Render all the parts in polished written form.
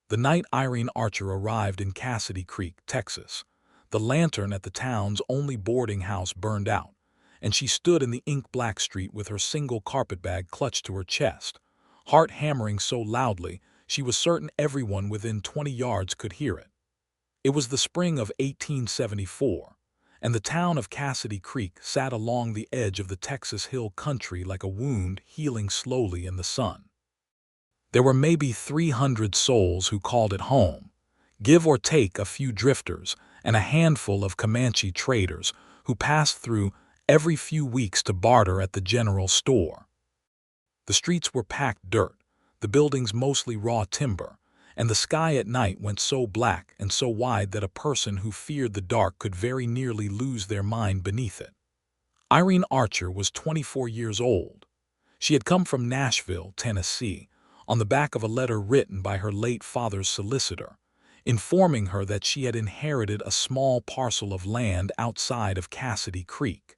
The night Irene Archer arrived in Cassidy Creek, Texas, the lantern at the town's only boarding house burned out, and she stood in the ink-black street with her single carpetbag clutched to her chest, heart hammering so loudly she was certain everyone within 20 yards could hear it. It was the spring of 1874, and the town of Cassidy Creek sat along the edge of the Texas hill country like a wound healing slowly in the sun. There were maybe 300 souls who called it home, give or take a few drifters and a handful of Comanche traders who passed through every few weeks to barter at the general store. The streets were packed dirt, the buildings mostly raw timber, and the sky at night went so black and so wide that a person who feared the dark could very nearly lose their mind beneath it. Irene Archer was 24 years old. She had come from Nashville, Tennessee, on the back of a letter written by her late father's solicitor, informing her that she had inherited a small parcel of land outside of Cassidy Creek.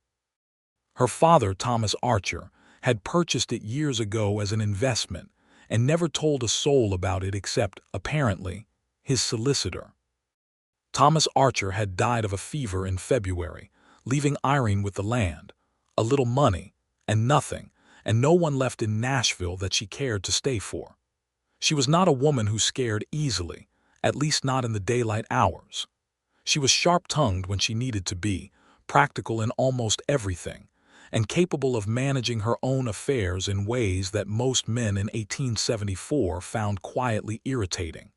Her father, Thomas Archer, had purchased it years ago as an investment and never told a soul about it except, apparently, his solicitor. Thomas Archer had died of a fever in February, leaving Irene with the land, a little money, and nothing, and no one left in Nashville that she cared to stay for. She was not a woman who scared easily, at least not in the daylight hours. She was sharp-tongued when she needed to be, practical in almost everything, and capable of managing her own affairs in ways that most men in 1874 found quietly irritating.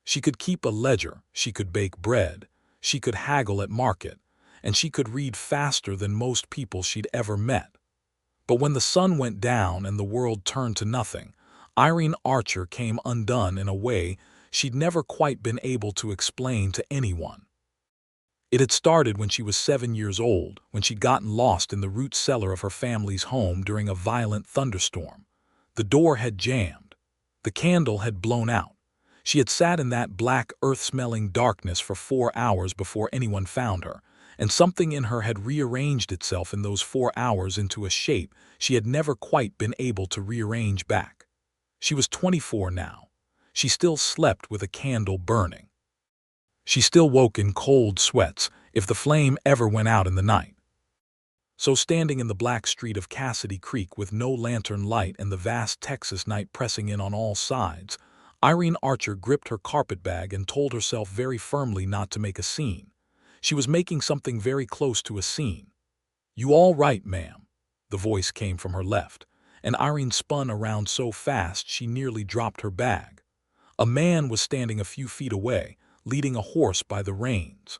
She could keep a ledger, she could bake bread, she could haggle at market, and she could read faster than most people she'd ever met. But when the sun went down and the world turned to nothing, Irene Archer came undone in a way she'd never quite been able to explain to anyone. It had started when she was 7 years old, when she'd gotten lost in the root cellar of her family's home during a violent thunderstorm. The door had jammed. The candle had blown out. She had sat in that black, earth-smelling darkness for 4 hours before anyone found her, and something in her had rearranged itself in those 4 hours into a shape she had never quite been able to rearrange back. She was 24 now. She still slept with a candle burning. She still woke in cold sweats if the flame ever went out in the night. So standing in the black street of Cassidy Creek with no lantern light and the vast Texas night pressing in on all sides, Irene Archer gripped her carpetbag and told herself very firmly not to make a scene. She was making something very close to a scene. "You all right, ma'am?" The voice came from her left, and Irene spun around so fast she nearly dropped her bag. A man was standing a few feet away, leading a horse by the reins.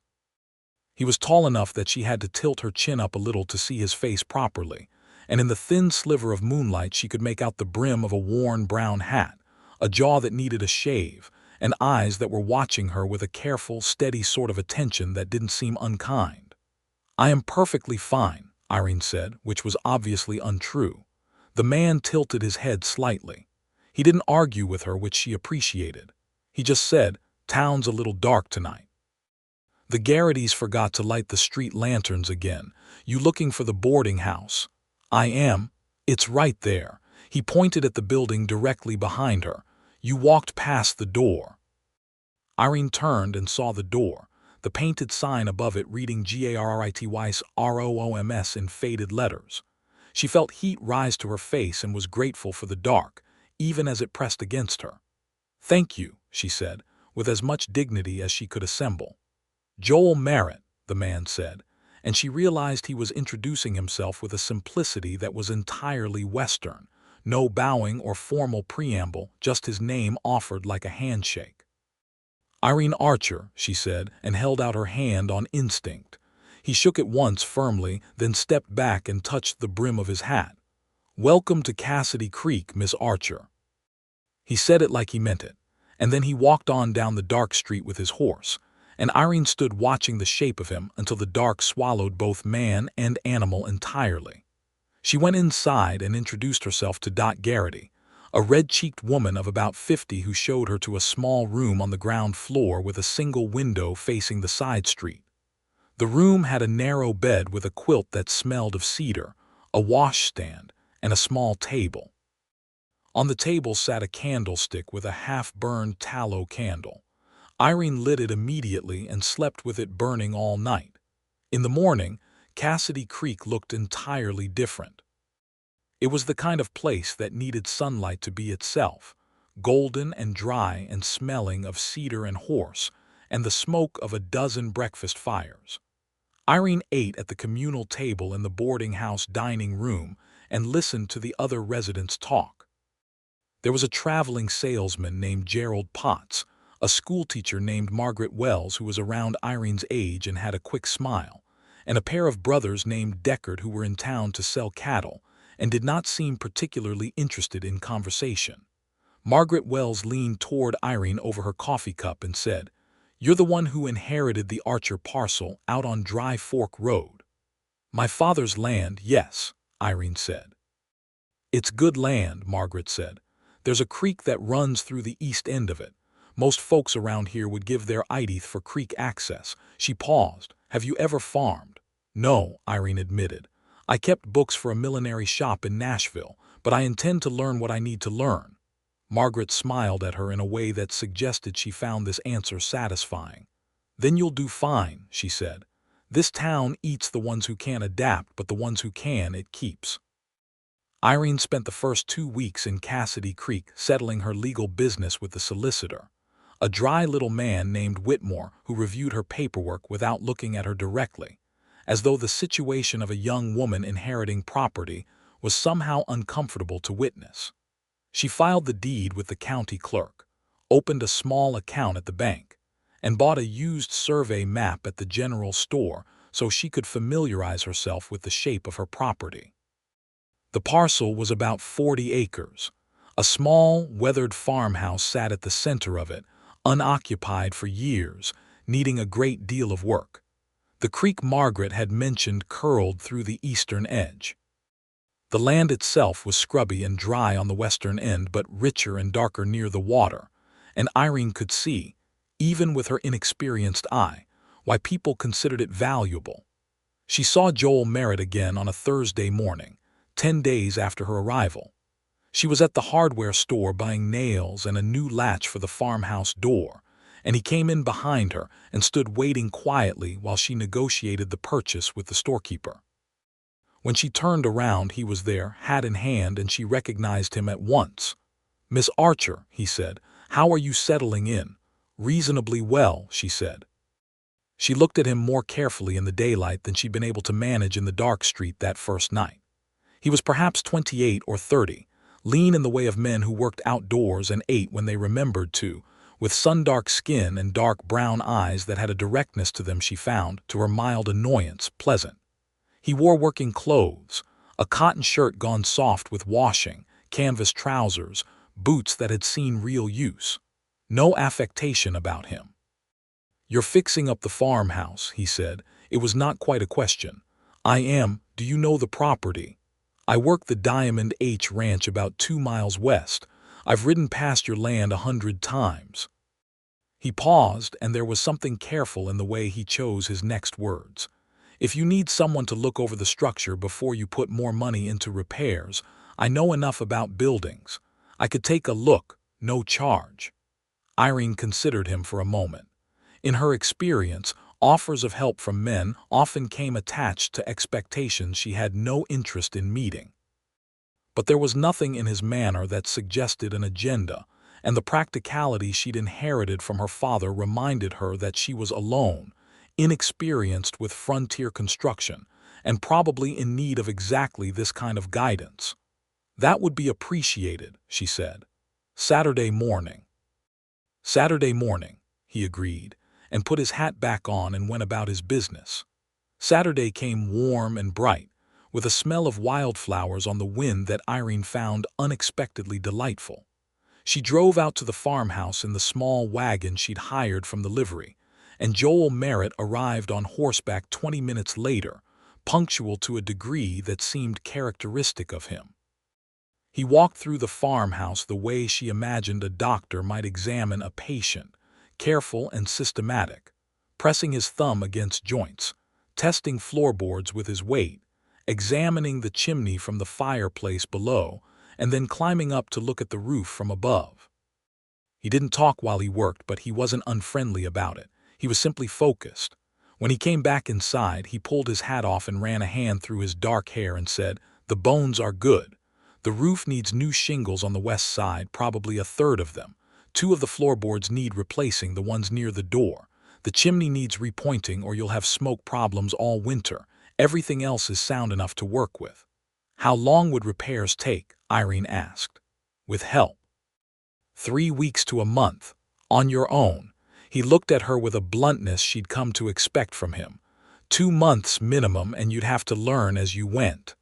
He was tall enough that she had to tilt her chin up a little to see his face properly, and in the thin sliver of moonlight she could make out the brim of a worn brown hat, a jaw that needed a shave, and eyes that were watching her with a careful, steady sort of attention that didn't seem unkind. "I am perfectly fine," Irene said, which was obviously untrue. The man tilted his head slightly. He didn't argue with her, which she appreciated. He just said, "Town's a little dark tonight. The Garrity's forgot to light the street lanterns again. You looking for the boarding house?" "I am. It's right there." He pointed at the building directly behind her. "You walked past the door." Irene turned and saw the door, the painted sign above it reading GARRITY'S ROOMS in faded letters. She felt heat rise to her face and was grateful for the dark, even as it pressed against her. "Thank you," she said, with as much dignity as she could assemble. "Joel Merritt," the man said, and she realized he was introducing himself with a simplicity that was entirely Western. No bowing or formal preamble, just his name offered like a handshake. "Irene Archer," she said, and held out her hand on instinct. He shook it once firmly, then stepped back and touched the brim of his hat. "Welcome to Cassidy Creek, Miss Archer." He said it like he meant it, and then he walked on down the dark street with his horse, and Irene stood watching the shape of him until the dark swallowed both man and animal entirely. She went inside and introduced herself to Dot Garrity, a red-cheeked woman of about 50 who showed her to a small room on the ground floor with a single window facing the side street. The room had a narrow bed with a quilt that smelled of cedar, a washstand, and a small table. On the table sat a candlestick with a half-burned tallow candle. Irene lit it immediately and slept with it burning all night. In the morning, Cassidy Creek looked entirely different. It was the kind of place that needed sunlight to be itself, golden and dry and smelling of cedar and horse, and the smoke of a dozen breakfast fires. Irene ate at the communal table in the boarding house dining room and listened to the other residents talk. There was a traveling salesman named Gerald Potts, a schoolteacher named Margaret Wells who was around Irene's age and had a quick smile, and a pair of brothers named Deckard who were in town to sell cattle and did not seem particularly interested in conversation. Margaret Wells leaned toward Irene over her coffee cup and said, "You're the one who inherited the Archer parcel out on Dry Fork Road." "My father's land, yes," Irene said. "It's good land," Margaret said. "There's a creek that runs through the east end of it. Most folks around here would give their eyeteeth for creek access." She paused. "Have you ever farmed?" "No," Irene admitted. "I kept books for a millinery shop in Nashville, but I intend to learn what I need to learn." Margaret smiled at her in a way that suggested she found this answer satisfying. "Then you'll do fine," she said. "This town eats the ones who can't adapt, but the ones who can, it keeps." Irene spent the first 2 weeks in Cassidy Creek settling her legal business with the solicitor, a dry little man named Whitmore who reviewed her paperwork without looking at her directly, as though the situation of a young woman inheriting property was somehow uncomfortable to witness. She filed the deed with the county clerk, opened a small account at the bank, and bought a used survey map at the general store so she could familiarize herself with the shape of her property. The parcel was about 40 acres. A small, weathered farmhouse sat at the center of it, unoccupied for years, needing a great deal of work. The creek Margaret had mentioned curled through the eastern edge. The land itself was scrubby and dry on the western end but richer and darker near the water, and Irene could see, even with her inexperienced eye, why people considered it valuable. She saw Joel Merritt again on a Thursday morning, 10 days after her arrival. She was at the hardware store buying nails and a new latch for the farmhouse door, and he came in behind her and stood waiting quietly while she negotiated the purchase with the storekeeper. When she turned around, he was there, hat in hand, and she recognized him at once. "Miss Archer," he said, "how are you settling in?" "Reasonably well," she said. She looked at him more carefully in the daylight than she'd been able to manage in the dark street that first night. He was perhaps 28 or 30, lean in the way of men who worked outdoors and ate when they remembered to, with sun-dark skin and dark brown eyes that had a directness to them she found, to her mild annoyance, pleasant. He wore working clothes, a cotton shirt gone soft with washing, canvas trousers, boots that had seen real use. No affectation about him. "You're fixing up the farmhouse," he said. It was not quite a question. "I am. Do you know the property?" "I work the Diamond H Ranch about 2 miles west. I've ridden past your land 100 times." He paused, and there was something careful in the way he chose his next words. "If you need someone to look over the structure before you put more money into repairs, I know enough about buildings. I could take a look, no charge." Irene considered him for a moment. In her experience, offers of help from men often came attached to expectations she had no interest in meeting. But there was nothing in his manner that suggested an agenda, and the practicality she'd inherited from her father reminded her that she was alone, inexperienced with frontier construction, and probably in need of exactly this kind of guidance. "That would be appreciated," she said. "Saturday morning." "Saturday morning," he agreed, and put his hat back on and went about his business. Saturday came warm and bright, with a smell of wildflowers on the wind that Irene found unexpectedly delightful. She drove out to the farmhouse in the small wagon she'd hired from the livery, and Joel Merritt arrived on horseback 20 minutes later, punctual to a degree that seemed characteristic of him. He walked through the farmhouse the way she imagined a doctor might examine a patient, careful and systematic, pressing his thumb against joints, testing floorboards with his weight, examining the chimney from the fireplace below, and then climbing up to look at the roof from above. He didn't talk while he worked, but he wasn't unfriendly about it. He was simply focused. When he came back inside, he pulled his hat off and ran a hand through his dark hair and said, "The bones are good. The roof needs new shingles on the west side, probably a third of them. 2 of the floorboards need replacing, the ones near the door. The chimney needs repointing or you'll have smoke problems all winter. Everything else is sound enough to work with." "How long would repairs take?" Irene asked. "With help." 3 weeks to a month. On your own." He looked at her with a bluntness she'd come to expect from him. 2 months minimum, and you'd have to learn as you went.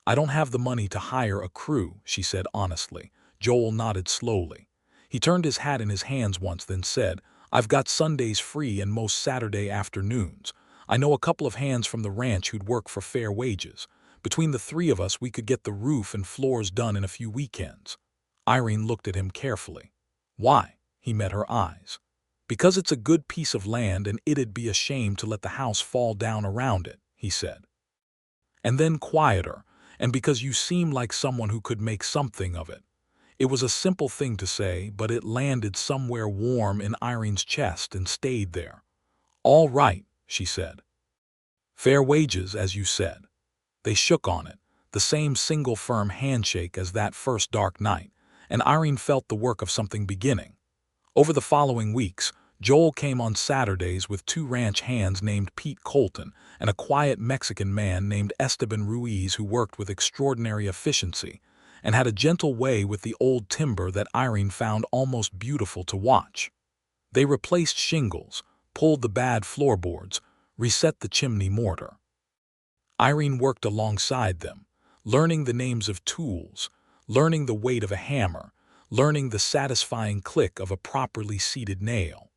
"I don't have the money to hire a crew," she said honestly. Joel nodded slowly. He turned his hat in his hands once, then said, "I've got Sundays free and most Saturday afternoons. I know a couple of hands from the ranch who'd work for fair wages. Between the 3 of us, we could get the roof and floors done in a few weekends." Irene looked at him carefully. "Why?" He met her eyes. "Because it's a good piece of land and it'd be a shame to let the house fall down around it," he said. And then quieter, "And because you seem like someone who could make something of it." It was a simple thing to say, but it landed somewhere warm in Irene's chest and stayed there. "All right," she said. "Fair wages, as you said." They shook on it, the same single firm handshake as that first dark night, and Irene felt the work of something beginning. Over the following weeks, Joel came on Saturdays with 2 ranch hands named Pete Colton and a quiet Mexican man named Esteban Ruiz who worked with extraordinary efficiency and had a gentle way with the old timber that Irene found almost beautiful to watch. They replaced shingles, pulled the bad floorboards, reset the chimney mortar. Irene worked alongside them, learning the names of tools, learning the weight of a hammer, learning the satisfying click of a properly seated nail.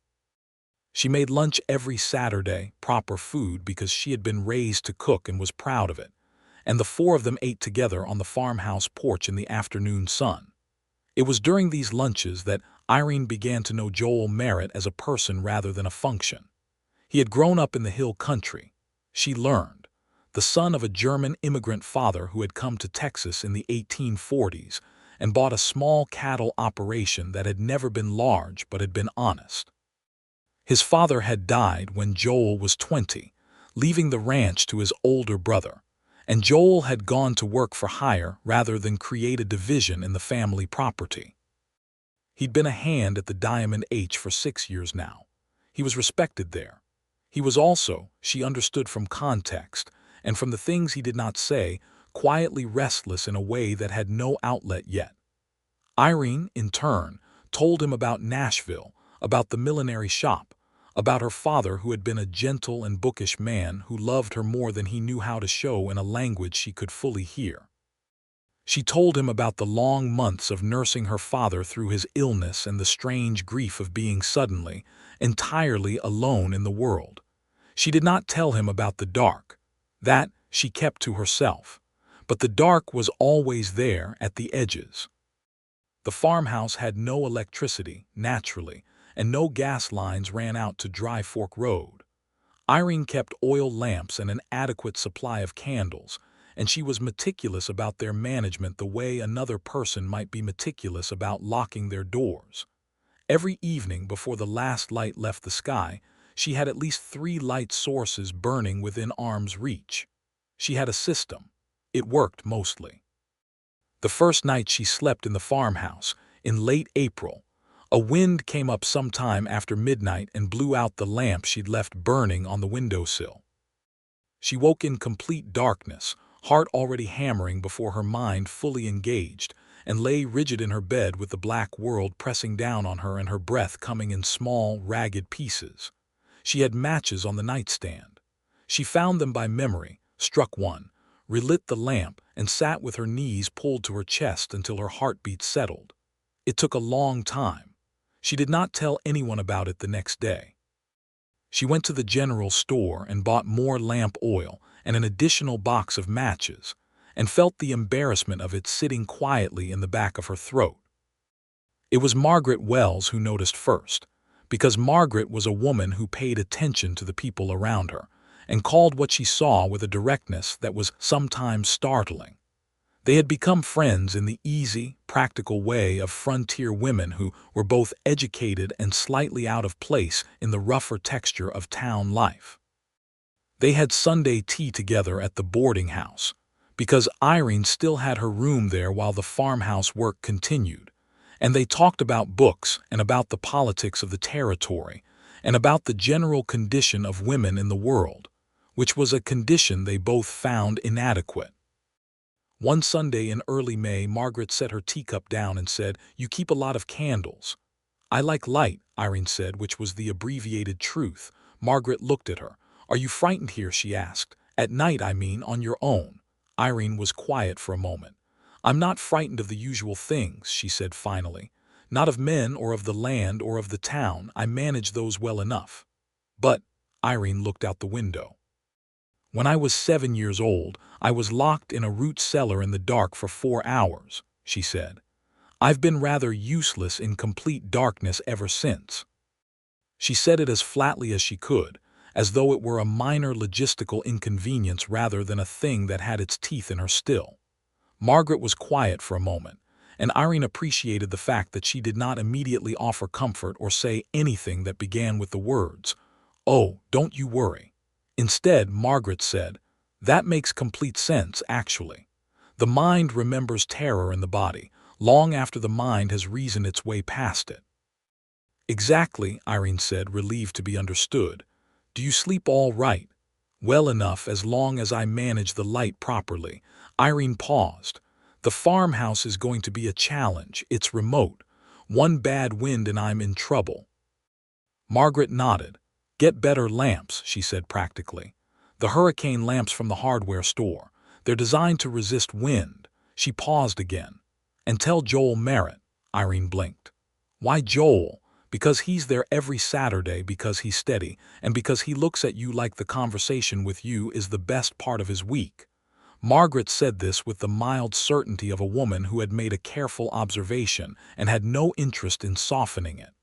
She made lunch every Saturday, proper food because she had been raised to cook and was proud of it, and the 4 of them ate together on the farmhouse porch in the afternoon sun. It was during these lunches that Irene began to know Joel Merritt as a person rather than a function. He had grown up in the hill country. She learned. The son of a German immigrant father who had come to Texas in the 1840s and bought a small cattle operation that had never been large but had been honest. His father had died when Joel was 20, leaving the ranch to his older brother, and Joel had gone to work for hire rather than create a division in the family property. He'd been a hand at the Diamond H for 6 years now. He was respected there. He was also, she understood from context, and from the things he did not say, quietly restless in a way that had no outlet yet. Irene, in turn, told him about Nashville, about the millinery shop, about her father who had been a gentle and bookish man who loved her more than he knew how to show in a language she could fully hear. She told him about the long months of nursing her father through his illness and the strange grief of being suddenly, entirely alone in the world. She did not tell him about the dark. That she kept to herself. But the dark was always there at the edges. The farmhouse had no electricity, naturally, and no gas lines ran out to Dry Fork Road. Irene kept oil lamps and an adequate supply of candles, and she was meticulous about their management the way another person might be meticulous about locking their doors. Every evening before the last light left the sky, she had at least 3 light sources burning within arm's reach. She had a system. It worked mostly. The first night she slept in the farmhouse, in late April, a wind came up sometime after midnight and blew out the lamp she'd left burning on the windowsill. She woke in complete darkness, heart already hammering before her mind fully engaged, and lay rigid in her bed with the black world pressing down on her and her breath coming in small, ragged pieces. She had matches on the nightstand. She found them by memory, struck one, relit the lamp, and sat with her knees pulled to her chest until her heartbeat settled. It took a long time. She did not tell anyone about it the next day. She went to the general store and bought more lamp oil and an additional box of matches, and felt the embarrassment of it sitting quietly in the back of her throat. It was Margaret Wells who noticed first, because Margaret was a woman who paid attention to the people around her, and called what she saw with a directness that was sometimes startling. They had become friends in the easy, practical way of frontier women who were both educated and slightly out of place in the rougher texture of town life. They had Sunday tea together at the boarding house, because Irene still had her room there while the farmhouse work continued, and they talked about books and about the politics of the territory and about the general condition of women in the world, which was a condition they both found inadequate. One Sunday in early May, Margaret set her teacup down and said, "You keep a lot of candles." "I like light," Irene said, which was the abbreviated truth. Margaret looked at her. "Are you frightened here?" she asked. "At night, I mean, on your own." Irene was quiet for a moment. "I'm not frightened of the usual things," she said finally. "Not of men or of the land or of the town. I manage those well enough." "But," Irene looked out the window. "When I was 7 years old, I was locked in a root cellar in the dark for 4 hours," she said. "I've been rather useless in complete darkness ever since." She said it as flatly as she could, as though it were a minor logistical inconvenience rather than a thing that had its teeth in her still. Margaret was quiet for a moment, and Irene appreciated the fact that she did not immediately offer comfort or say anything that began with the words, "Oh, don't you worry." Instead, Margaret said, "That makes complete sense, actually. The mind remembers terror in the body, long after the mind has reasoned its way past it." "Exactly," Irene said, relieved to be understood. "Do you sleep all right?" "Well enough, as long as I manage the light properly." Irene paused. "The farmhouse is going to be a challenge. It's remote. One bad wind and I'm in trouble." Margaret nodded. "Get better lamps," she said practically. "The hurricane lamps from the hardware store. They're designed to resist wind." She paused again. "And tell Joel Merritt." Irene blinked. "Why Joel?" "Because he's there every Saturday, because he's steady, and because he looks at you like the conversation with you is the best part of his week." Margaret said this with the mild certainty of a woman who had made a careful observation and had no interest in softening it.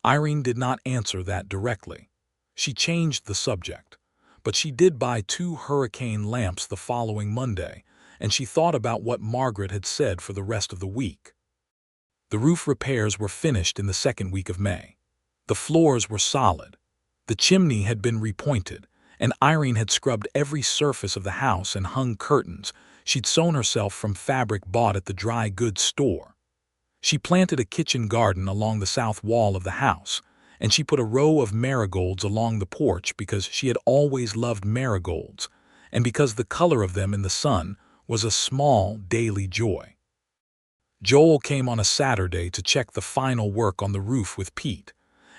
Irene did not answer that directly. She changed the subject. But she did buy 2 hurricane lamps the following Monday, and she thought about what Margaret had said for the rest of the week. The roof repairs were finished in the 2nd week of May. The floors were solid. The chimney had been repointed, and Irene had scrubbed every surface of the house and hung curtains she'd sewn herself from fabric bought at the dry goods store. She planted a kitchen garden along the south wall of the house, and she put a row of marigolds along the porch because she had always loved marigolds, and because the color of them in the sun was a small daily joy. Joel came on a Saturday to check the final work on the roof with Pete,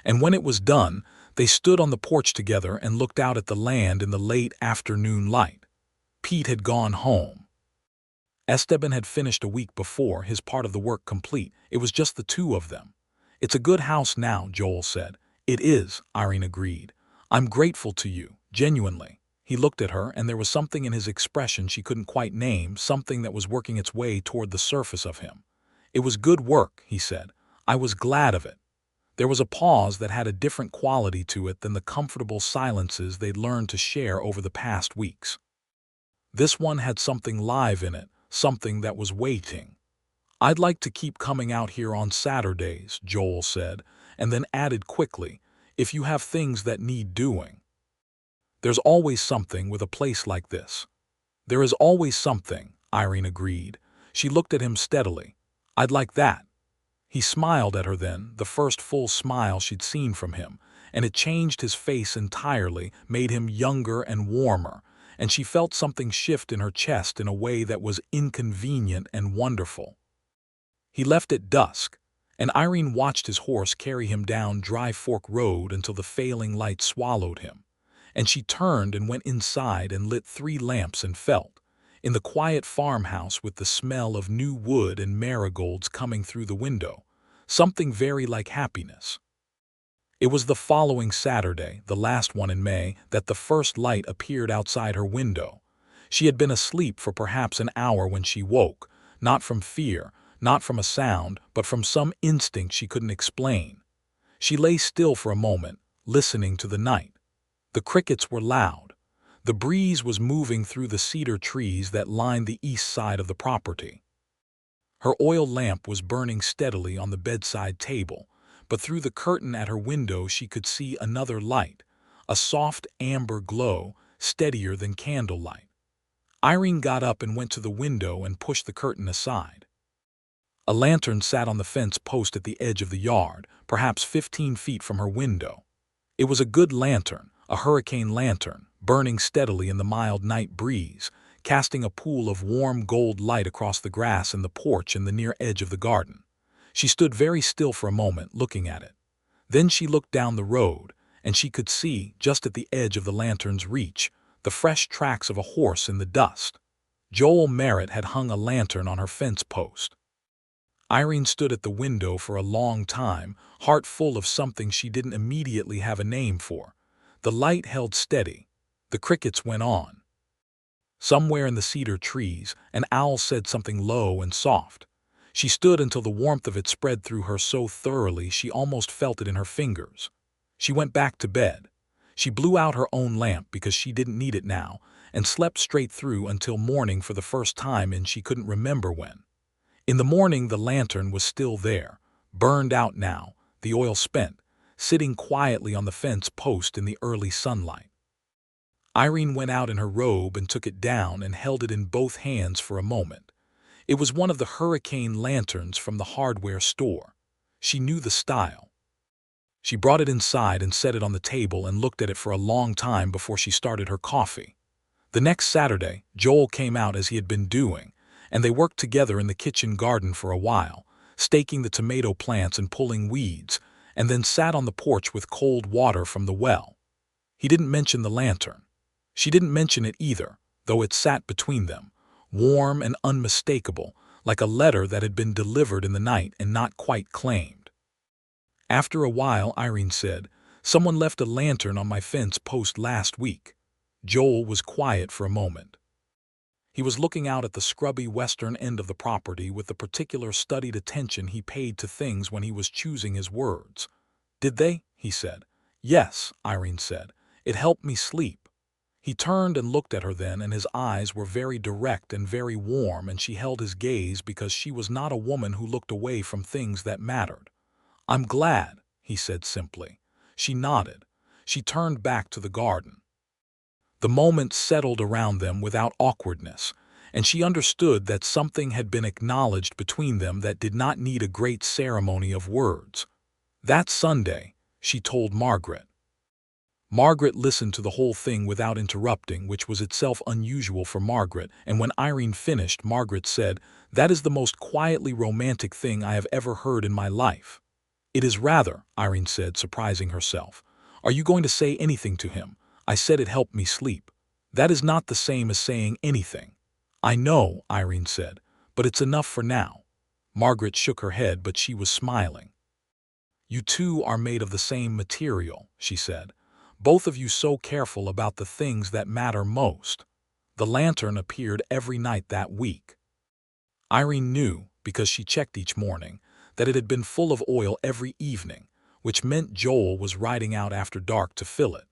and when it was done, they stood on the porch together and looked out at the land in the late afternoon light. Pete had gone home. Esteban had finished a week before, his part of the work complete. It was just the 2 of them. "It's a good house now," Joel said. "It is," Irene agreed. "I'm grateful to you, genuinely." He looked at her, and there was something in his expression she couldn't quite name, something that was working its way toward the surface of him. "It was good work," he said. "I was glad of it." There was a pause that had a different quality to it than the comfortable silences they'd learned to share over the past weeks. This one had something live in it, something that was waiting. "I'd like to keep coming out here on Saturdays," Joel said, and then added quickly, "if you have things that need doing." "There's always something with a place like this." "There is always something," Irene agreed. She looked at him steadily. "I'd like that." He smiled at her then, the first full smile she'd seen from him, and it changed his face entirely, made him younger and warmer, and she felt something shift in her chest in a way that was inconvenient and wonderful. He left at dusk, and Irene watched his horse carry him down Dry Fork Road until the failing light swallowed him, and she turned and went inside and lit 3 lamps and felt, in the quiet farmhouse with the smell of new wood and marigolds coming through the window, something very like happiness. It was the following Saturday, the last one in May, that the first light appeared outside her window. She had been asleep for perhaps an hour when she woke, not from fear, not from a sound, but from some instinct she couldn't explain. She lay still for a moment, listening to the night. The crickets were loud. The breeze was moving through the cedar trees that lined the east side of the property. Her oil lamp was burning steadily on the bedside table, but through the curtain at her window she could see another light, a soft amber glow, steadier than candlelight. Irene got up and went to the window and pushed the curtain aside. A lantern sat on the fence post at the edge of the yard, perhaps 15 feet from her window. It was a good lantern, a hurricane lantern, burning steadily in the mild night breeze, casting a pool of warm gold light across the grass in the porch and the near edge of the garden. She stood very still for a moment, looking at it. Then she looked down the road, and she could see, just at the edge of the lantern's reach, the fresh tracks of a horse in the dust. Joel Merritt had hung a lantern on her fence post. Irene stood at the window for a long time, heart full of something she didn't immediately have a name for. The light held steady. The crickets went on. Somewhere in the cedar trees, an owl said something low and soft. She stood until the warmth of it spread through her so thoroughly she almost felt it in her fingers. She went back to bed. She blew out her own lamp because she didn't need it now, and slept straight through until morning for the first time in she couldn't remember when. In the morning the lantern was still there, burned out now, the oil spent, sitting quietly on the fence post in the early sunlight. Irene went out in her robe and took it down and held it in both hands for a moment. It was one of the hurricane lanterns from the hardware store. She knew the style. She brought it inside and set it on the table and looked at it for a long time before she started her coffee. The next Saturday, Joel came out as he had been doing, and they worked together in the kitchen garden for a while, staking the tomato plants and pulling weeds, and then sat on the porch with cold water from the well. He didn't mention the lantern. She didn't mention it either, though it sat between them, warm and unmistakable, like a letter that had been delivered in the night and not quite claimed. After a while, Irene said, "Someone left a lantern on my fence post last week." Joel was quiet for a moment. He was looking out at the scrubby western end of the property with the particular studied attention he paid to things when he was choosing his words. "Did they?" he said. "Yes," Irene said. "It helped me sleep." He turned and looked at her then, and his eyes were very direct and very warm, and she held his gaze because she was not a woman who looked away from things that mattered. "I'm glad," he said simply. She nodded. She turned back to the garden. The moment settled around them without awkwardness, and she understood that something had been acknowledged between them that did not need a great ceremony of words. That Sunday, she told Margaret. Margaret listened to the whole thing without interrupting, which was itself unusual for Margaret, and when Irene finished, Margaret said, "That is the most quietly romantic thing I have ever heard in my life." "It is rather," Irene said, surprising herself. "Are you going to say anything to him? I said it helped me sleep." "That is not the same as saying anything." "I know," Irene said, "but it's enough for now." Margaret shook her head, but she was smiling. "You two are made of the same material," she said. "Both of you so careful about the things that matter most." The lantern appeared every night that week. Irene knew, because she checked each morning, that it had been full of oil every evening, which meant Joel was riding out after dark to fill it.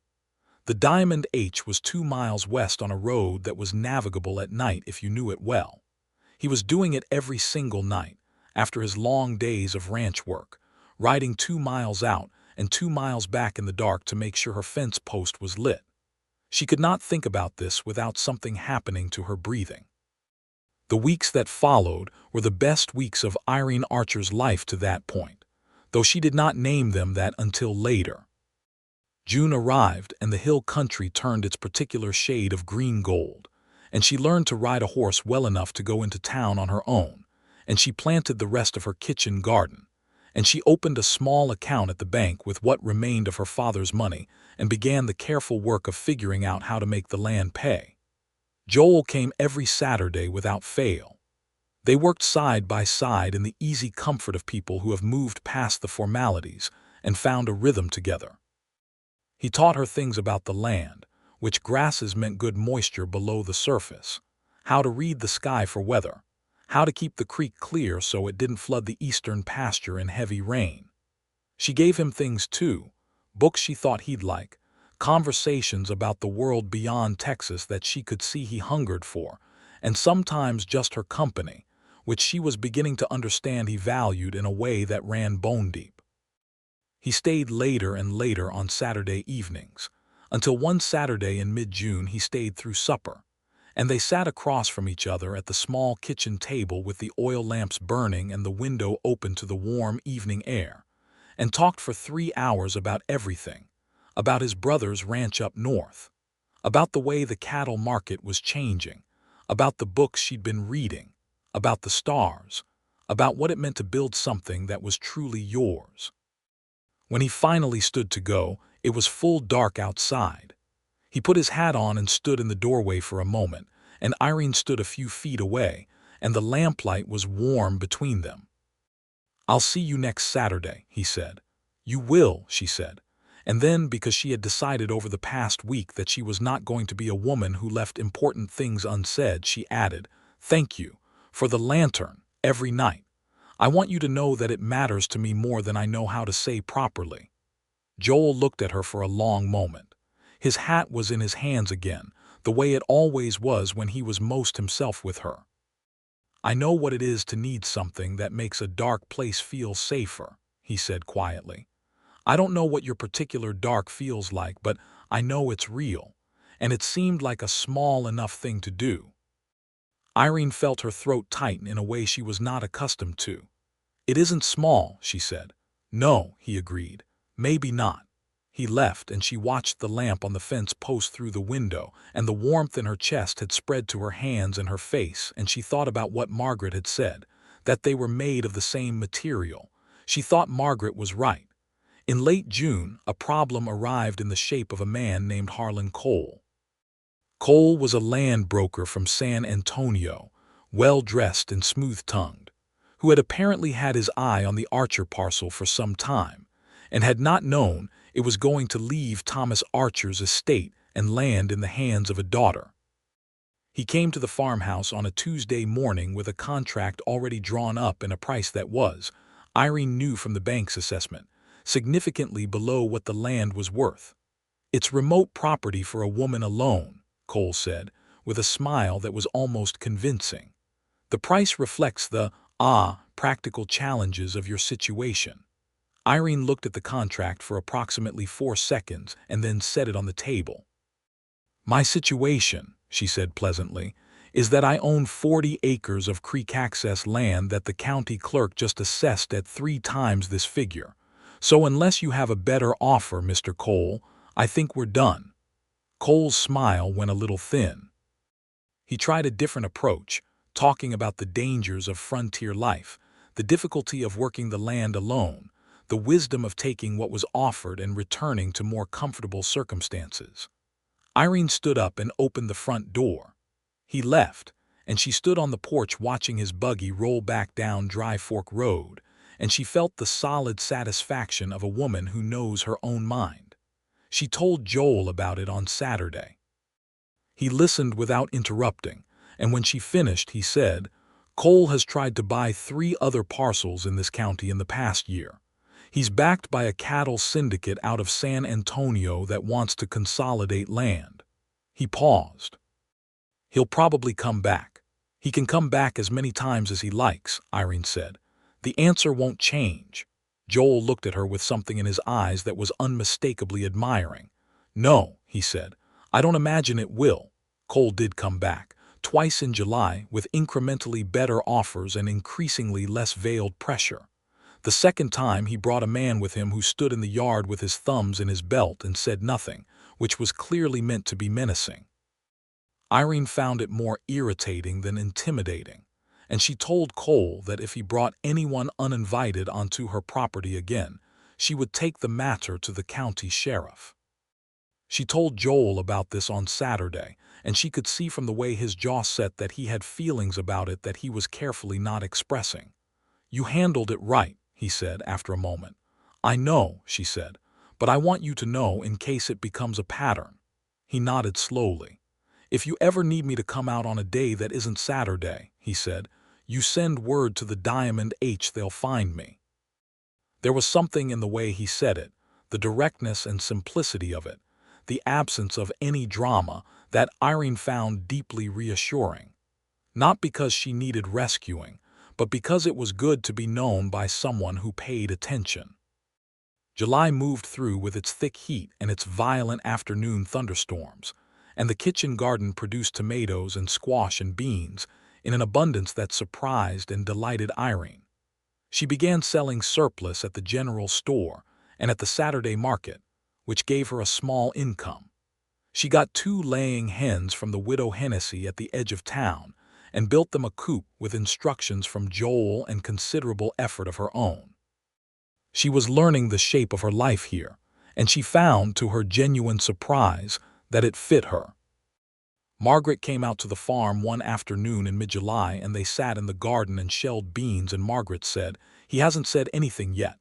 The Diamond H was 2 miles west on a road that was navigable at night if you knew it well. He was doing it every single night, after his long days of ranch work, riding 2 miles out and 2 miles back in the dark to make sure her fence post was lit. She could not think about this without something happening to her breathing. The weeks that followed were the best weeks of Irene Archer's life to that point, though she did not name them that until later. June arrived, and the hill country turned its particular shade of green gold, and she learned to ride a horse well enough to go into town on her own, and she planted the rest of her kitchen garden, and she opened a small account at the bank with what remained of her father's money and began the careful work of figuring out how to make the land pay. Joel came every Saturday without fail. They worked side by side in the easy comfort of people who have moved past the formalities and found a rhythm together. He taught her things about the land, which grasses meant good moisture below the surface, how to read the sky for weather, how to keep the creek clear so it didn't flood the eastern pasture in heavy rain. She gave him things too, books she thought he'd like, conversations about the world beyond Texas that she could see he hungered for, and sometimes just her company, which she was beginning to understand he valued in a way that ran bone deep. He stayed later and later on Saturday evenings, until one Saturday in mid-June he stayed through supper, and they sat across from each other at the small kitchen table with the oil lamps burning and the window open to the warm evening air, and talked for 3 hours about everything, about his brother's ranch up north, about the way the cattle market was changing, about the books she'd been reading, about the stars, about what it meant to build something that was truly yours. When he finally stood to go, it was full dark outside. He put his hat on and stood in the doorway for a moment, and Irene stood a few feet away, and the lamplight was warm between them. "I'll see you next Saturday," he said. "You will," she said. And then, because she had decided over the past week that she was not going to be a woman who left important things unsaid, she added, "Thank you for the lantern every night. I want you to know that it matters to me more than I know how to say properly." Joel looked at her for a long moment. His hat was in his hands again, the way it always was when he was most himself with her. "I know what it is to need something that makes a dark place feel safer," he said quietly. "I don't know what your particular dark feels like, but I know it's real, and it seemed like a small enough thing to do." Irene felt her throat tighten in a way she was not accustomed to. "It isn't small," she said. "No," he agreed. "Maybe not." He left, and she watched the lamp on the fence post through the window, and the warmth in her chest had spread to her hands and her face, and she thought about what Margaret had said, that they were made of the same material. She thought Margaret was right. In late June, a problem arrived in the shape of a man named Harlan Cole. Cole was a land broker from San Antonio, well-dressed and smooth-tongued, who had apparently had his eye on the Archer parcel for some time, and had not known it was going to leave Thomas Archer's estate and land in the hands of a daughter. He came to the farmhouse on a Tuesday morning with a contract already drawn up and a price that was, Irene knew from the bank's assessment, significantly below what the land was worth. "It's remote property for a woman alone," Cole said, with a smile that was almost convincing. "The price reflects the, practical challenges of your situation." Irene looked at the contract for approximately 4 seconds and then set it on the table. "My situation," she said pleasantly, "is that I own 40 acres of creek access land that the county clerk just assessed at 3 times this figure. So unless you have a better offer, Mr. Cole, I think we're done." Cole's smile went a little thin. He tried a different approach, talking about the dangers of frontier life, the difficulty of working the land alone, the wisdom of taking what was offered and returning to more comfortable circumstances. Irene stood up and opened the front door. He left, and she stood on the porch watching his buggy roll back down Dry Fork Road, and she felt the solid satisfaction of a woman who knows her own mind. She told Joel about it on Saturday. He listened without interrupting, and when she finished, he said, "Cole has tried to buy 3 other parcels in this county in the past year. He's backed by a cattle syndicate out of San Antonio that wants to consolidate land." He paused. "He'll probably come back. He can come back as many times as he likes," Irene said. "The answer won't change." Joel looked at her with something in his eyes that was unmistakably admiring. "No," he said, "I don't imagine it will." Cole did come back, twice in July, with incrementally better offers and increasingly less veiled pressure. The second time he brought a man with him who stood in the yard with his thumbs in his belt and said nothing, which was clearly meant to be menacing. Irene found it more irritating than intimidating, and she told Cole that if he brought anyone uninvited onto her property again, she would take the matter to the county sheriff. She told Joel about this on Saturday, and she could see from the way his jaw set that he had feelings about it that he was carefully not expressing. "You handled it right," he said after a moment. "I know," she said, "but I want you to know in case it becomes a pattern." He nodded slowly. "If you ever need me to come out on a day that isn't Saturday," he said, "you send word to the Diamond H, they'll find me." There was something in the way he said it, the directness and simplicity of it, the absence of any drama, that Irene found deeply reassuring. Not because she needed rescuing, but because it was good to be known by someone who paid attention. July moved through with its thick heat and its violent afternoon thunderstorms, and the kitchen garden produced tomatoes and squash and beans in an abundance that surprised and delighted Irene. She began selling surplus at the general store and at the Saturday market, which gave her a small income. She got 2 laying hens from the widow Hennessy at the edge of town and built them a coop with instructions from Joel and considerable effort of her own. She was learning the shape of her life here, and she found, to her genuine surprise, that it fit her. Margaret came out to the farm one afternoon in mid-July, and they sat in the garden and shelled beans, and Margaret said, "He hasn't said anything yet."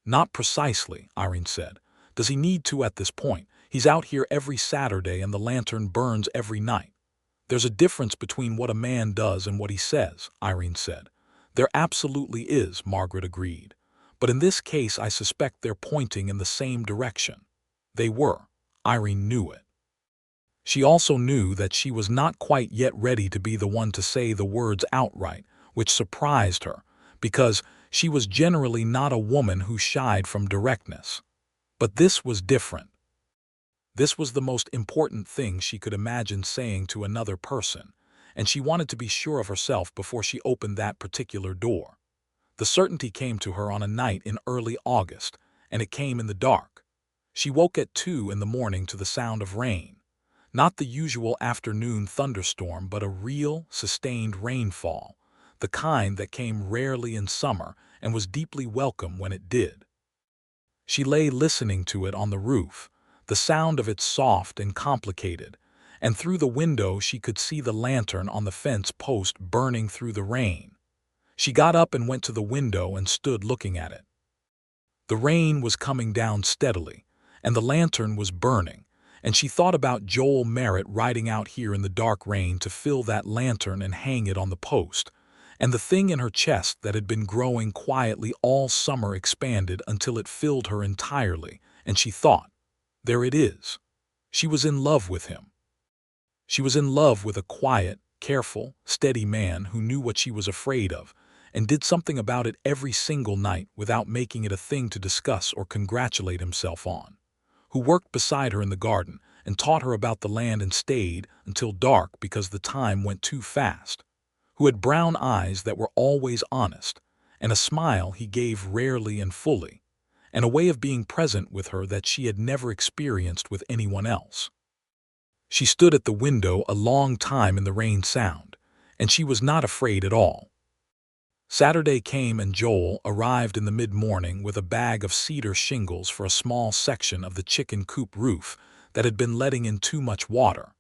"Not precisely," Irene said. "Does he need to at this point? He's out here every Saturday and the lantern burns every night." "There's a difference between what a man does and what he says," Irene said. "There absolutely is," Margaret agreed. "But in this case I suspect they're pointing in the same direction." They were. Irene knew it. She also knew that she was not quite yet ready to be the one to say the words outright, which surprised her, because she was generally not a woman who shied from directness. But this was different. This was the most important thing she could imagine saying to another person, and she wanted to be sure of herself before she opened that particular door. The certainty came to her on a night in early August, and it came in the dark. She woke at 2 in the morning to the sound of rain. Not the usual afternoon thunderstorm, but a real, sustained rainfall, the kind that came rarely in summer and was deeply welcome when it did. She lay listening to it on the roof, the sound of it soft and complicated, and through the window she could see the lantern on the fence post burning through the rain. She got up and went to the window and stood looking at it. The rain was coming down steadily, and the lantern was burning, and she thought about Joel Merritt riding out here in the dark rain to fill that lantern and hang it on the post, and the thing in her chest that had been growing quietly all summer expanded until it filled her entirely, and she thought, there it is. She was in love with him. She was in love with a quiet, careful, steady man who knew what she was afraid of, and did something about it every single night without making it a thing to discuss or congratulate himself on, who worked beside her in the garden and taught her about the land and stayed until dark because the time went too fast, who had brown eyes that were always honest, and a smile he gave rarely and fully, and a way of being present with her that she had never experienced with anyone else. She stood at the window a long time in the rain sound, and she was not afraid at all. Saturday came and Joel arrived in the mid-morning with a bag of cedar shingles for a small section of the chicken coop roof that had been letting in too much water.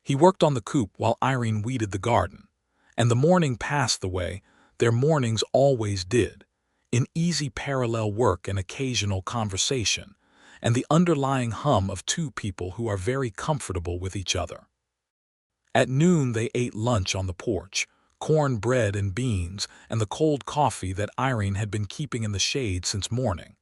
He worked on the coop while Irene weeded the garden, and the morning passed the way their mornings always did, in easy parallel work and occasional conversation, and the underlying hum of 2 people who are very comfortable with each other. At noon they ate lunch on the porch, corn bread and beans, and the cold coffee that Irene had been keeping in the shade since morning.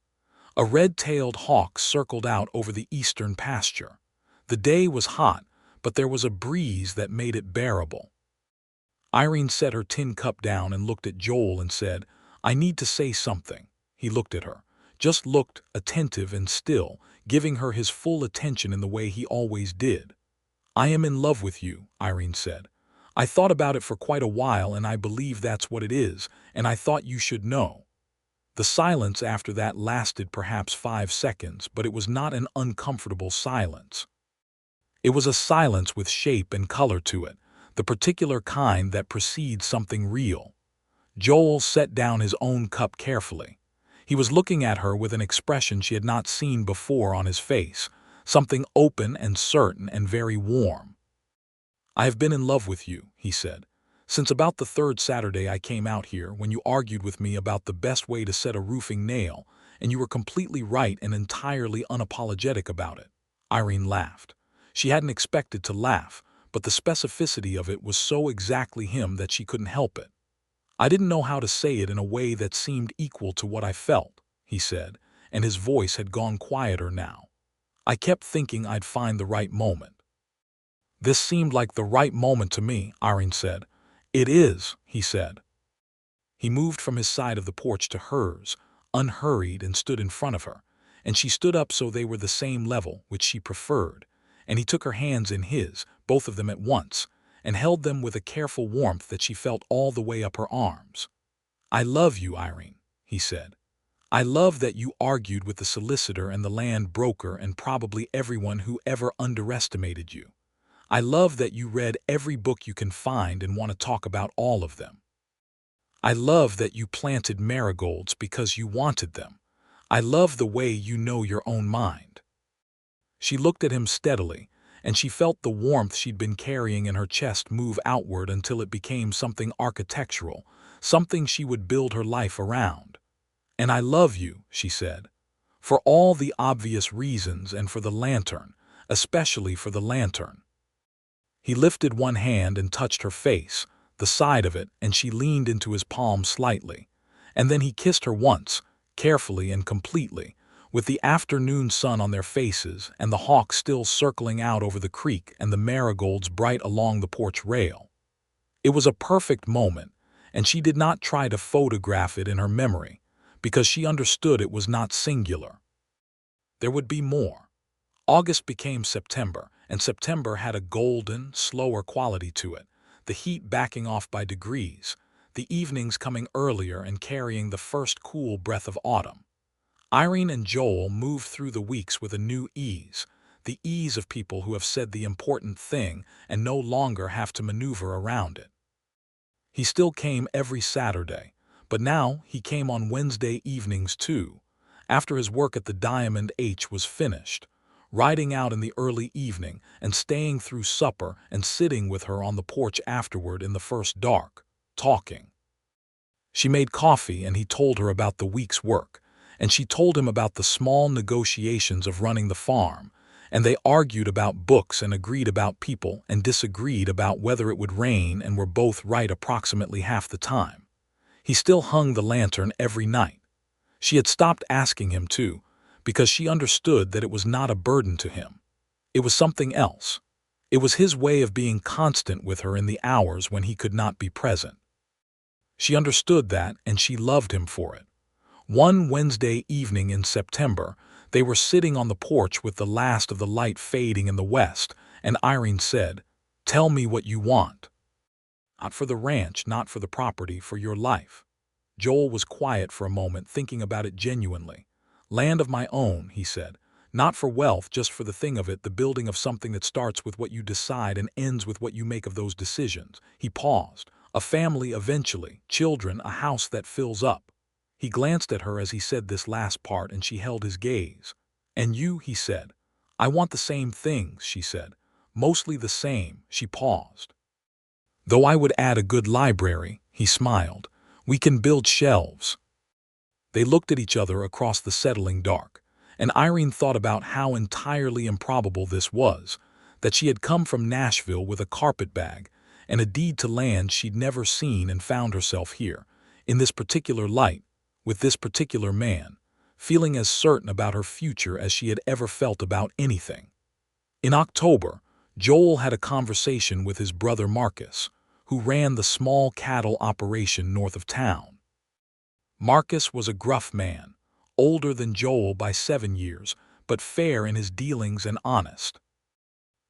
A red-tailed hawk circled out over the eastern pasture. The day was hot, but there was a breeze that made it bearable. Irene set her tin cup down and looked at Joel and said, "I need to say something." He looked at her, just looked attentive and still, giving her his full attention in the way he always did. "I am in love with you," Irene said. "I thought about it for quite a while and I believe that's what it is, and I thought you should know." The silence after that lasted perhaps 5 seconds, but it was not an uncomfortable silence. It was a silence with shape and color to it, the particular kind that precedes something real. Joel set down his own cup carefully. He was looking at her with an expression she had not seen before on his face, something open and certain and very warm. "I have been in love with you," he said, "since about the 3rd Saturday I came out here when you argued with me about the best way to set a roofing nail, and you were completely right and entirely unapologetic about it." Irene laughed. She hadn't expected to laugh, but the specificity of it was so exactly him that she couldn't help it. "I didn't know how to say it in a way that seemed equal to what I felt," he said, and his voice had gone quieter now. I kept thinking I'd find the right moment. This seemed like the right moment to me, Irene said. It is, he said. He moved from his side of the porch to hers, unhurried, and stood in front of her, and she stood up so they were the same level, which she preferred, and he took her hands in his, both of them at once, and held them with a careful warmth that she felt all the way up her arms. I love you, Irene, he said. I love that you argued with the solicitor and the land broker and probably everyone who ever underestimated you. I love that you read every book you can find and want to talk about all of them. I love that you planted marigolds because you wanted them. I love the way you know your own mind. She looked at him steadily, and she felt the warmth she'd been carrying in her chest move outward until it became something architectural, something she would build her life around. And I love you, she said, for all the obvious reasons and for the lantern, especially for the lantern. He lifted one hand and touched her face, the side of it, and she leaned into his palm slightly. And then he kissed her once, carefully and completely, with the afternoon sun on their faces and the hawk still circling out over the creek and the marigolds bright along the porch rail. It was a perfect moment, and she did not try to photograph it in her memory, because she understood it was not singular. There would be more. August became September, and September had a golden, slower quality to it, the heat backing off by degrees, the evenings coming earlier and carrying the first cool breath of autumn. Irene and Joel moved through the weeks with a new ease, the ease of people who have said the important thing and no longer have to maneuver around it. He still came every Saturday, but now he came on Wednesday evenings too, after his work at the Diamond H was finished, riding out in the early evening and staying through supper and sitting with her on the porch afterward in the first dark, talking. She made coffee and he told her about the week's work, and she told him about the small negotiations of running the farm, and they argued about books and agreed about people and disagreed about whether it would rain and were both right approximately half the time. He still hung the lantern every night. She had stopped asking him to, because she understood that it was not a burden to him. It was something else. It was his way of being constant with her in the hours when he could not be present. She understood that, and she loved him for it. One Wednesday evening in September, they were sitting on the porch with the last of the light fading in the west, and Irene said, "Tell me what you want." "Not for the ranch, not for the property, for your life." Joel was quiet for a moment, thinking about it genuinely. "Land of my own," he said. "Not for wealth, just for the thing of it, the building of something that starts with what you decide and ends with what you make of those decisions." He paused. "A family eventually, children, a house that fills up." He glanced at her as he said this last part, and she held his gaze. "And you," he said. "I want the same things," she said. "Mostly the same." She paused. "Though I would add a good library," he smiled. "We can build shelves." They looked at each other across the settling dark, and Irene thought about how entirely improbable this was, that she had come from Nashville with a carpetbag and a deed to land she'd never seen and found herself here, in this particular light, with this particular man, feeling as certain about her future as she had ever felt about anything. In October, Joel had a conversation with his brother Marcus, who ran the small cattle operation north of town. Marcus was a gruff man, older than Joel by 7 years, but fair in his dealings and honest.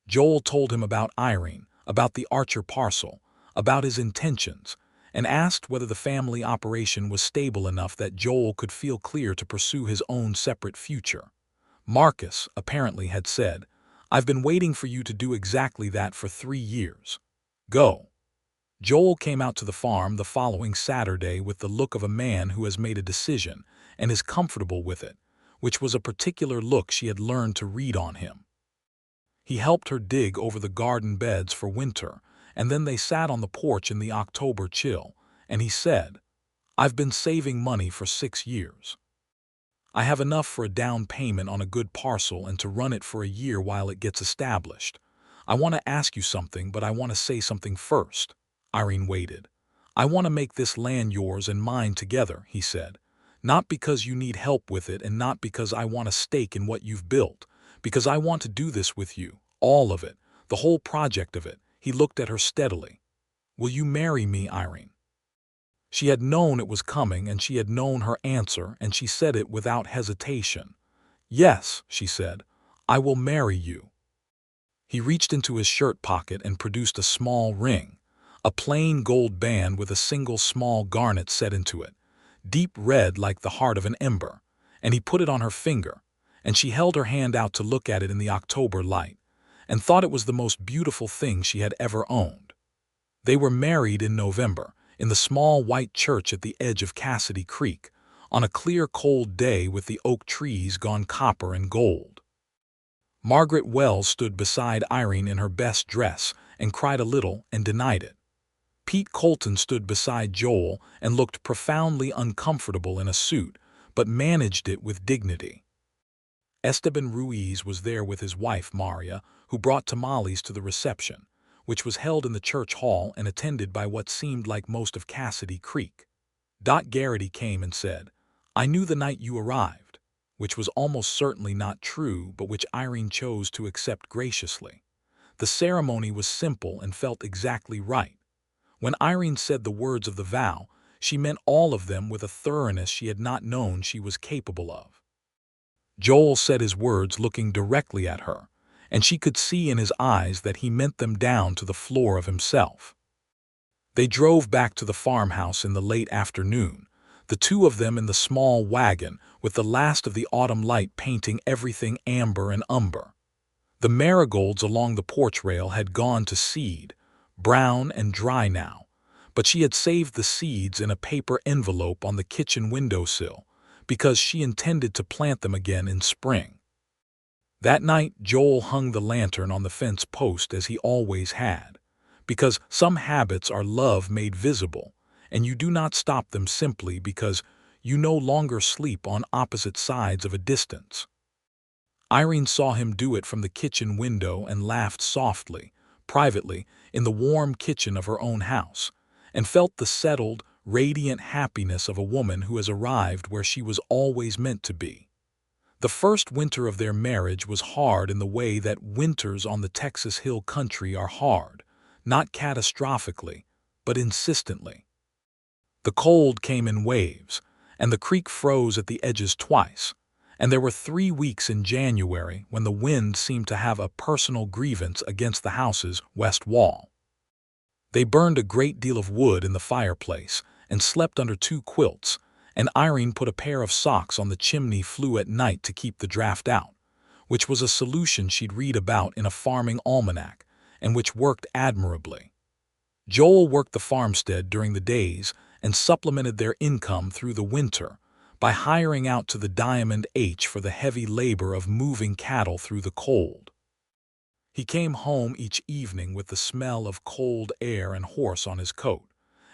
Joel told him about Irene, about the Archer parcel, about his intentions, and asked whether the family operation was stable enough that Joel could feel clear to pursue his own separate future. Marcus, apparently, had said, "I've been waiting for you to do exactly that for 3 years. Go." Joel came out to the farm the following Saturday with the look of a man who has made a decision and is comfortable with it, which was a particular look she had learned to read on him. He helped her dig over the garden beds for winter, and then they sat on the porch in the October chill, and he said, "I've been saving money for 6 years. I have enough for a down payment on a good parcel and to run it for a year while it gets established. I want to ask you something, but I want to say something first." Irene waited. "I want to make this land yours and mine together," he said. "Not because you need help with it and not because I want a stake in what you've built, Because I want to do this with you, all of it, the whole project of it." He looked at her steadily. "Will you marry me, Irene?" She had known it was coming, and she had known her answer, and she said it without hesitation. "Yes," she said, "I will marry you." He reached into his shirt pocket and produced a small ring, a plain gold band with a single small garnet set into it, deep red like the heart of an ember, and he put it on her finger, and she held her hand out to look at it in the October light, and thought it was the most beautiful thing she had ever owned. They were married in November, in the small white church at the edge of Cassidy Creek, on a clear cold day with the oak trees gone copper and gold. Margaret Wells stood beside Irene in her best dress and cried a little and denied it. Pete Colton stood beside Joel and looked profoundly uncomfortable in a suit, but managed it with dignity. Esteban Ruiz was there with his wife Maria, who brought tamales to the reception, which was held in the church hall and attended by what seemed like most of Cassidy Creek. Dot Garrity came and said, "I knew the night you arrived," which was almost certainly not true, but which Irene chose to accept graciously. The ceremony was simple and felt exactly right. When Irene said the words of the vow, she meant all of them with a thoroughness she had not known she was capable of. Joel said his words looking directly at her, and she could see in his eyes that he meant them down to the floor of himself. They drove back to the farmhouse in the late afternoon, the two of them in the small wagon with the last of the autumn light painting everything amber and umber. The marigolds along the porch rail had gone to seed, brown and dry now, but she had saved the seeds in a paper envelope on the kitchen windowsill because she intended to plant them again in spring. That night Joel hung the lantern on the fence post as he always had, because some habits are love made visible, and you do not stop them simply because you no longer sleep on opposite sides of a distance. Irene saw him do it from the kitchen window and laughed softly, privately, in the warm kitchen of her own house, and felt the settled, radiant happiness of a woman who has arrived where she was always meant to be. The first winter of their marriage was hard in the way that winters on the Texas hill country are hard, not catastrophically, but insistently. The cold came in waves, and the creek froze at the edges twice, and there were 3 weeks in January when the wind seemed to have a personal grievance against the house's west wall. They burned a great deal of wood in the fireplace and slept under 2 quilts, and Irene put a pair of socks on the chimney flue at night to keep the draft out, which was a solution she'd read about in a farming almanac, and which worked admirably. Joel worked the farmstead during the days and supplemented their income through the winter by hiring out to the Diamond H for the heavy labor of moving cattle through the cold. He came home each evening with the smell of cold air and horse on his coat,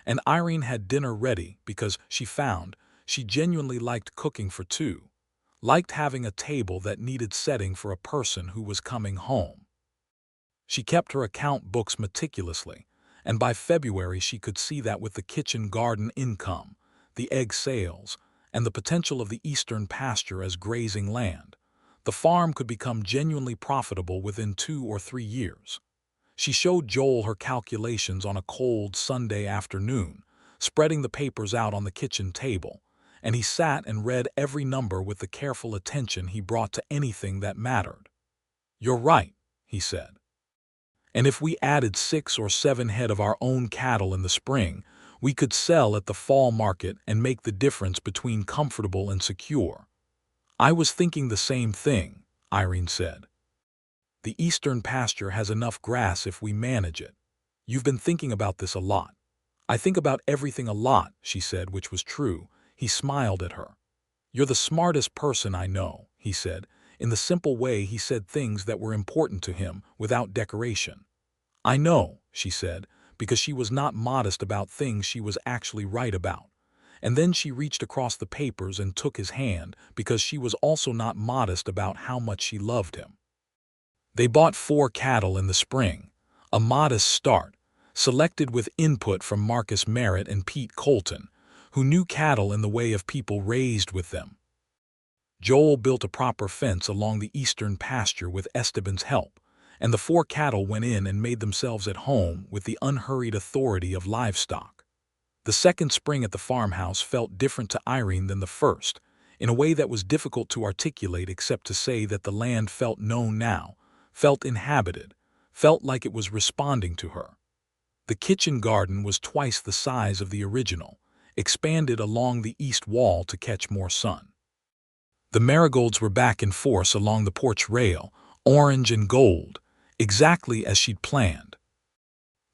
and Irene had dinner ready because she found she genuinely liked cooking for 2, liked having a table that needed setting for a person who was coming home. She kept her account books meticulously, and by February she could see that with the kitchen garden income, the egg sales, and the potential of the eastern pasture as grazing land, the farm could become genuinely profitable within 2 or 3 years. She showed Joel her calculations on a cold Sunday afternoon, spreading the papers out on the kitchen table, and he sat and read every number with the careful attention he brought to anything that mattered. "You're right," he said. "And if we added 6 or 7 head of our own cattle in the spring, we could sell at the fall market and make the difference between comfortable and secure." "I was thinking the same thing," Irene said. "The eastern pasture has enough grass if we manage it. You've been thinking about this a lot." "I think about everything a lot," she said, which was true. He smiled at her. "You're the smartest person I know," he said, in the simple way he said things that were important to him without decoration. "I know," she said, because she was not modest about things she was actually right about. And then she reached across the papers and took his hand because she was also not modest about how much she loved him. They bought 4 cattle in the spring, a modest start, selected with input from Marcus Merritt and Pete Colton, who knew cattle in the way of people raised with them. Joel built a proper fence along the eastern pasture with Esteban's help, and the 4 cattle went in and made themselves at home with the unhurried authority of livestock. The second spring at the farmhouse felt different to Irene than the first, in a way that was difficult to articulate except to say that the land felt known now, felt inhabited, felt like it was responding to her. The kitchen garden was twice the size of the original, expanded along the east wall to catch more sun. The marigolds were back in force along the porch rail, orange and gold, exactly as she'd planned.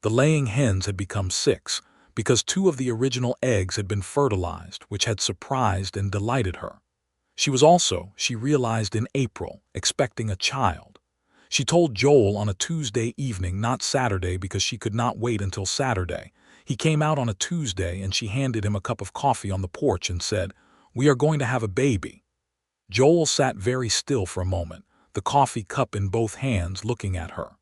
The laying hens had become 6, because 2 of the original eggs had been fertilized, which had surprised and delighted her. She was also, she realized in April, expecting a child. She told Joel on a Tuesday evening, not Saturday, because she could not wait until Saturday. He came out on a Tuesday and she handed him a cup of coffee on the porch and said, "We are going to have a baby." Joel sat very still for a moment, the coffee cup in both hands, looking at her.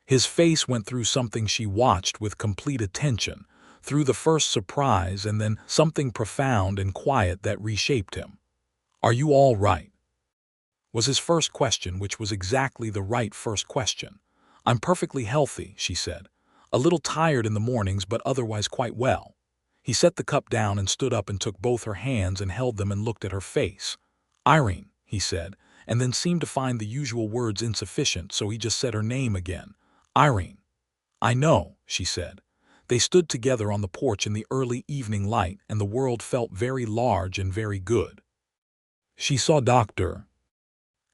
His face went through something she watched with complete attention, through the first surprise and then something profound and quiet that reshaped him. "Are you all right?" was his first question, which was exactly the right first question. "I'm perfectly healthy," she said. "A little tired in the mornings, but otherwise quite well." He set the cup down and stood up and took both her hands and held them and looked at her face. "Irene," he said, and then seemed to find the usual words insufficient, so he just said her name again. "Irene." "I know," she said. They stood together on the porch in the early evening light, and the world felt very large and very good. She saw Dr.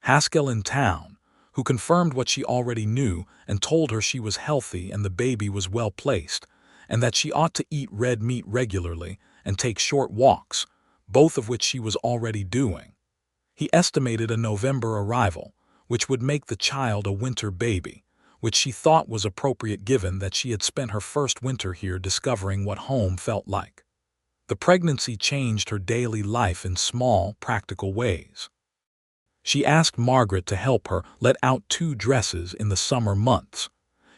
Haskell in town, who confirmed what she already knew and told her she was healthy and the baby was well placed, and that she ought to eat red meat regularly and take short walks, both of which she was already doing. He estimated a November arrival, which would make the child a winter baby, which she thought was appropriate given that she had spent her first winter here discovering what home felt like. The pregnancy changed her daily life in small, practical ways. She asked Margaret to help her let out 2 dresses in the summer months.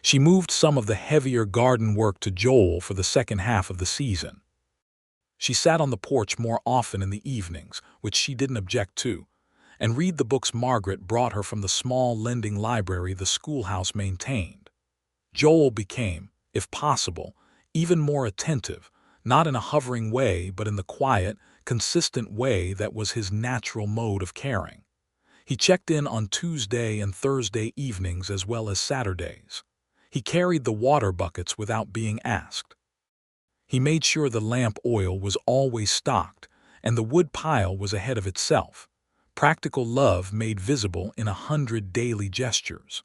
She moved some of the heavier garden work to Joel for the second half of the season. She sat on the porch more often in the evenings, which she didn't object to, and read the books Margaret brought her from the small lending library the schoolhouse maintained. Joel became, if possible, even more attentive, not in a hovering way but in the quiet, consistent way that was his natural mode of caring. He checked in on Tuesday and Thursday evenings as well as Saturdays. He carried the water buckets without being asked. He made sure the lamp oil was always stocked and the wood pile was ahead of itself. Practical love made visible in 100 daily gestures.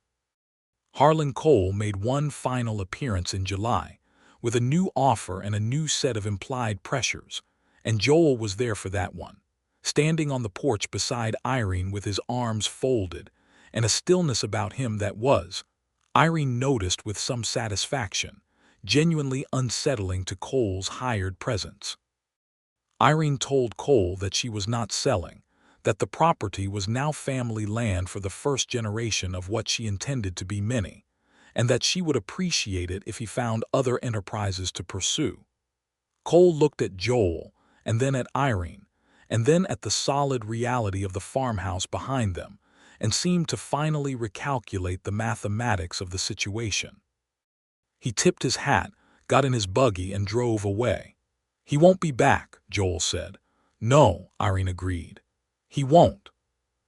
Harlan Cole made one final appearance in July, with a new offer and a new set of implied pressures, and Joel was there for that one, standing on the porch beside Irene with his arms folded, and a stillness about him that was, Irene noticed with some satisfaction, genuinely unsettling to Cole's hired presence. Irene told Cole that she was not selling, that the property was now family land for the first generation of what she intended to be many, and that she would appreciate it if he found other enterprises to pursue. Cole looked at Joel, and then at Irene, and then at the solid reality of the farmhouse behind them, and seemed to finally recalculate the mathematics of the situation. He tipped his hat, got in his buggy, and drove away. "He won't be back," Joel said. "No," Irene agreed. "He won't."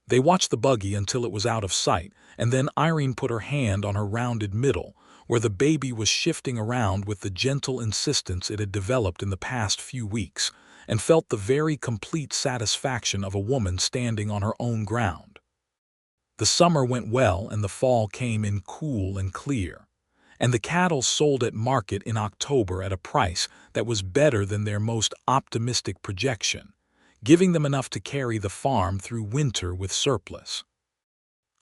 They watched the buggy until it was out of sight, and then Irene put her hand on her rounded middle, where the baby was shifting around with the gentle insistence it had developed in the past few weeks, and felt the very complete satisfaction of a woman standing on her own ground. The summer went well and the fall came in cool and clear, and the cattle sold at market in October at a price that was better than their most optimistic projection, giving them enough to carry the farm through winter with surplus.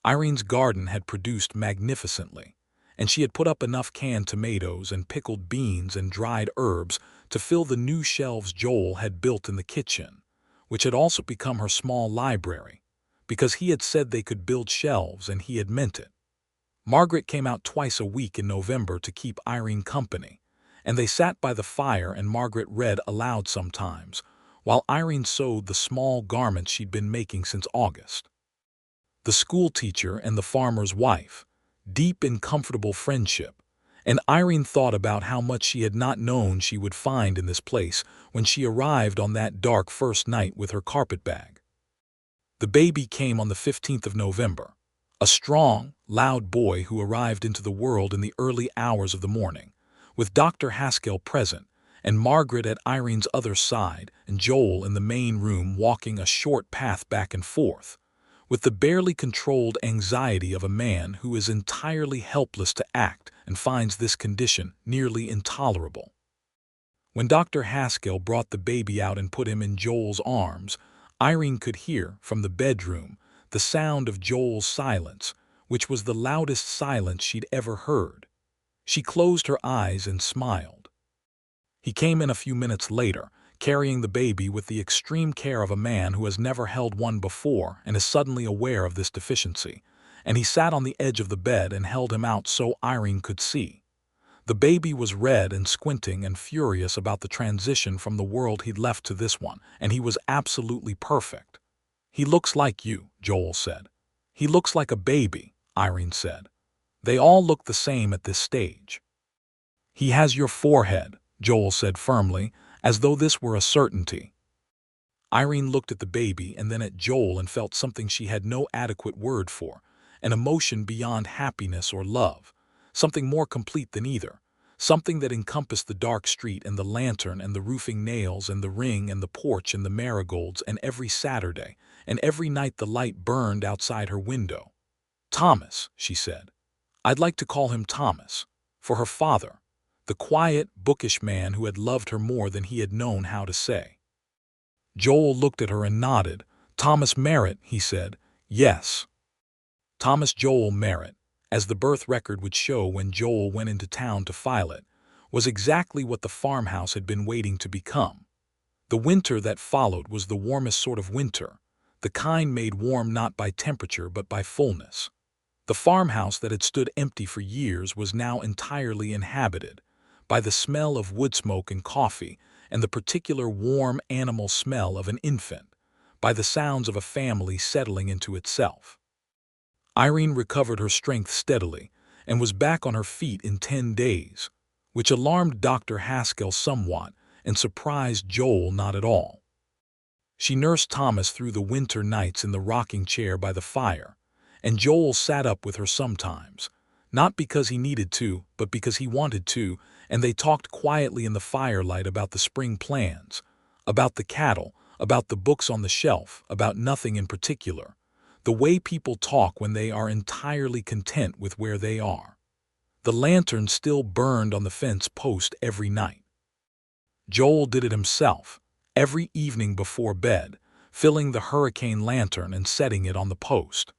Irene's garden had produced magnificently, and she had put up enough canned tomatoes and pickled beans and dried herbs to fill the new shelves Joel had built in the kitchen, which had also become her small library, because he had said they could build shelves and he had meant it. Margaret came out twice a week in November to keep Irene company, and they sat by the fire and Margaret read aloud sometimes, while Irene sewed the small garments she'd been making since August. The schoolteacher and the farmer's wife, deep in comfortable friendship, and Irene thought about how much she had not known she would find in this place when she arrived on that dark first night with her carpetbag. The baby came on the 15th of November, a strong, loud boy who arrived into the world in the early hours of the morning, with Dr. Haskell present, and Margaret at Irene's other side, and Joel in the main room walking a short path back and forth, with the barely controlled anxiety of a man who is entirely helpless to act and finds this condition nearly intolerable. When Dr. Haskell brought the baby out and put him in Joel's arms, Irene could hear, from the bedroom, the sound of Joel's silence, which was the loudest silence she'd ever heard. She closed her eyes and smiled. He came in a few minutes later, carrying the baby with the extreme care of a man who has never held one before and is suddenly aware of this deficiency, and he sat on the edge of the bed and held him out so Irene could see. The baby was red and squinting and furious about the transition from the world he'd left to this one, and he was absolutely perfect. "He looks like you," Joel said. "He looks like a baby," Irene said. "They all look the same at this stage." "He has your forehead," Joel said firmly, as though this were a certainty. Irene looked at the baby and then at Joel and felt something she had no adequate word for, an emotion beyond happiness or love, something more complete than either, something that encompassed the dark street and the lantern and the roofing nails and the ring and the porch and the marigolds and every Saturday and every night the light burned outside her window. "Thomas," she said. "I'd like to call him Thomas," for her father, the quiet, bookish man who had loved her more than he had known how to say. Joel looked at her and nodded. "Thomas Merritt," he said. "Yes." Thomas Joel Merritt, as the birth record would show when Joel went into town to file it, was exactly what the farmhouse had been waiting to become. The winter that followed was the warmest sort of winter, the kind made warm not by temperature but by fullness. The farmhouse that had stood empty for years was now entirely inhabited, by the smell of wood smoke and coffee, and the particular warm animal smell of an infant, by the sounds of a family settling into itself. Irene recovered her strength steadily, and was back on her feet in 10 days, which alarmed Dr. Haskell somewhat and surprised Joel not at all. She nursed Thomas through the winter nights in the rocking chair by the fire, and Joel sat up with her sometimes, not because he needed to, but because he wanted to, and they talked quietly in the firelight about the spring plans, about the cattle, about the books on the shelf, about nothing in particular, the way people talk when they are entirely content with where they are. The lantern still burned on the fence post every night. Joel did it himself, every evening before bed, filling the hurricane lantern and setting it on the post.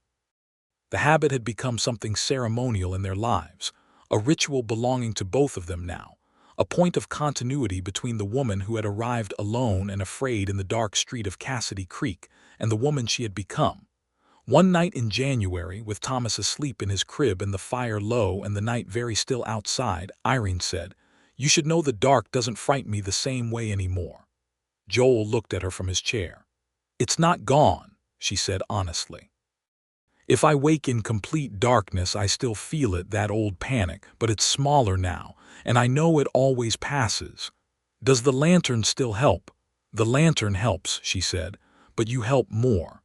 The habit had become something ceremonial in their lives, a ritual belonging to both of them now, a point of continuity between the woman who had arrived alone and afraid in the dark street of Cassidy Creek and the woman she had become. One night in January, with Thomas asleep in his crib and the fire low and the night very still outside, Irene said, "You should know the dark doesn't frighten me the same way anymore." Joel looked at her from his chair. "It's not gone," she said honestly. "If I wake in complete darkness, I still feel it, that old panic, but it's smaller now, and I know it always passes. Does the lantern still help?" "The lantern helps," she said, "but you help more."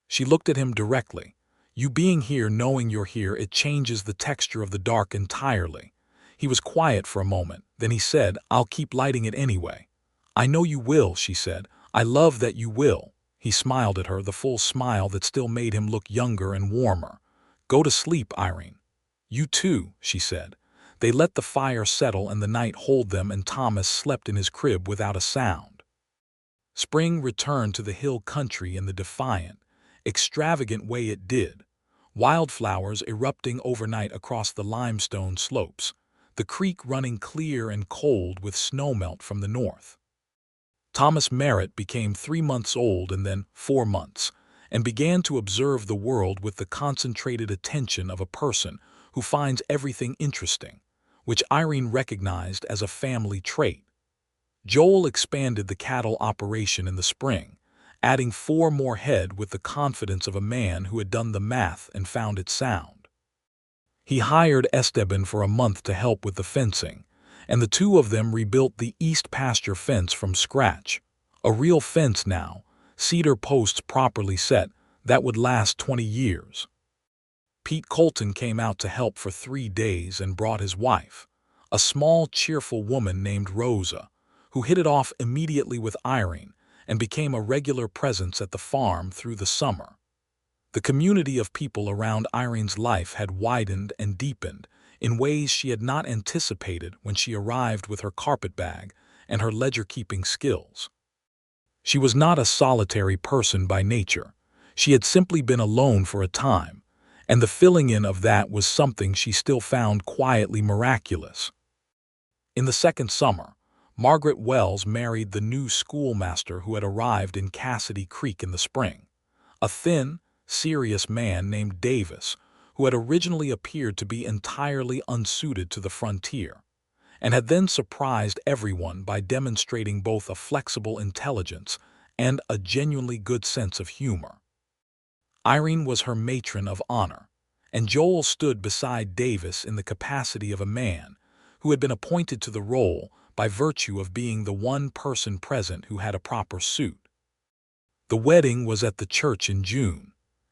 She looked at him directly. "You being here, knowing you're here, it changes the texture of the dark entirely." He was quiet for a moment, then he said, "I'll keep lighting it anyway." "I know you will," she said. "I love that you will." He smiled at her, the full smile that still made him look younger and warmer. "Go to sleep, Irene." "You too," she said. They let the fire settle and the night hold them, and Thomas slept in his crib without a sound. Spring returned to the hill country in the defiant, extravagant way it did, wildflowers erupting overnight across the limestone slopes, the creek running clear and cold with snowmelt from the north. Thomas Merritt became 3 months old and then 4 months, and began to observe the world with the concentrated attention of a person who finds everything interesting, which Irene recognized as a family trait. Joel expanded the cattle operation in the spring, adding 4 more head with the confidence of a man who had done the math and found it sound. He hired Esteban for a month to help with the fencing, and the two of them rebuilt the east pasture fence from scratch. A real fence now, cedar posts properly set, that would last 20 years. Pete Colton came out to help for 3 days and brought his wife, a small, cheerful woman named Rosa, who hit it off immediately with Irene and became a regular presence at the farm through the summer. The community of people around Irene's life had widened and deepened in ways she had not anticipated when she arrived with her carpetbag and her ledger-keeping skills. She was not a solitary person by nature. She had simply been alone for a time, and the filling in of that was something she still found quietly miraculous. In the second summer, Margaret Wells married the new schoolmaster who had arrived in Cassidy Creek in the spring, a thin, serious man named Davis, who had originally appeared to be entirely unsuited to the frontier, and had then surprised everyone by demonstrating both a flexible intelligence and a genuinely good sense of humor. Irene was her matron of honor, and Joel stood beside Davis in the capacity of a man who had been appointed to the role by virtue of being the one person present who had a proper suit. The wedding was at the church in June,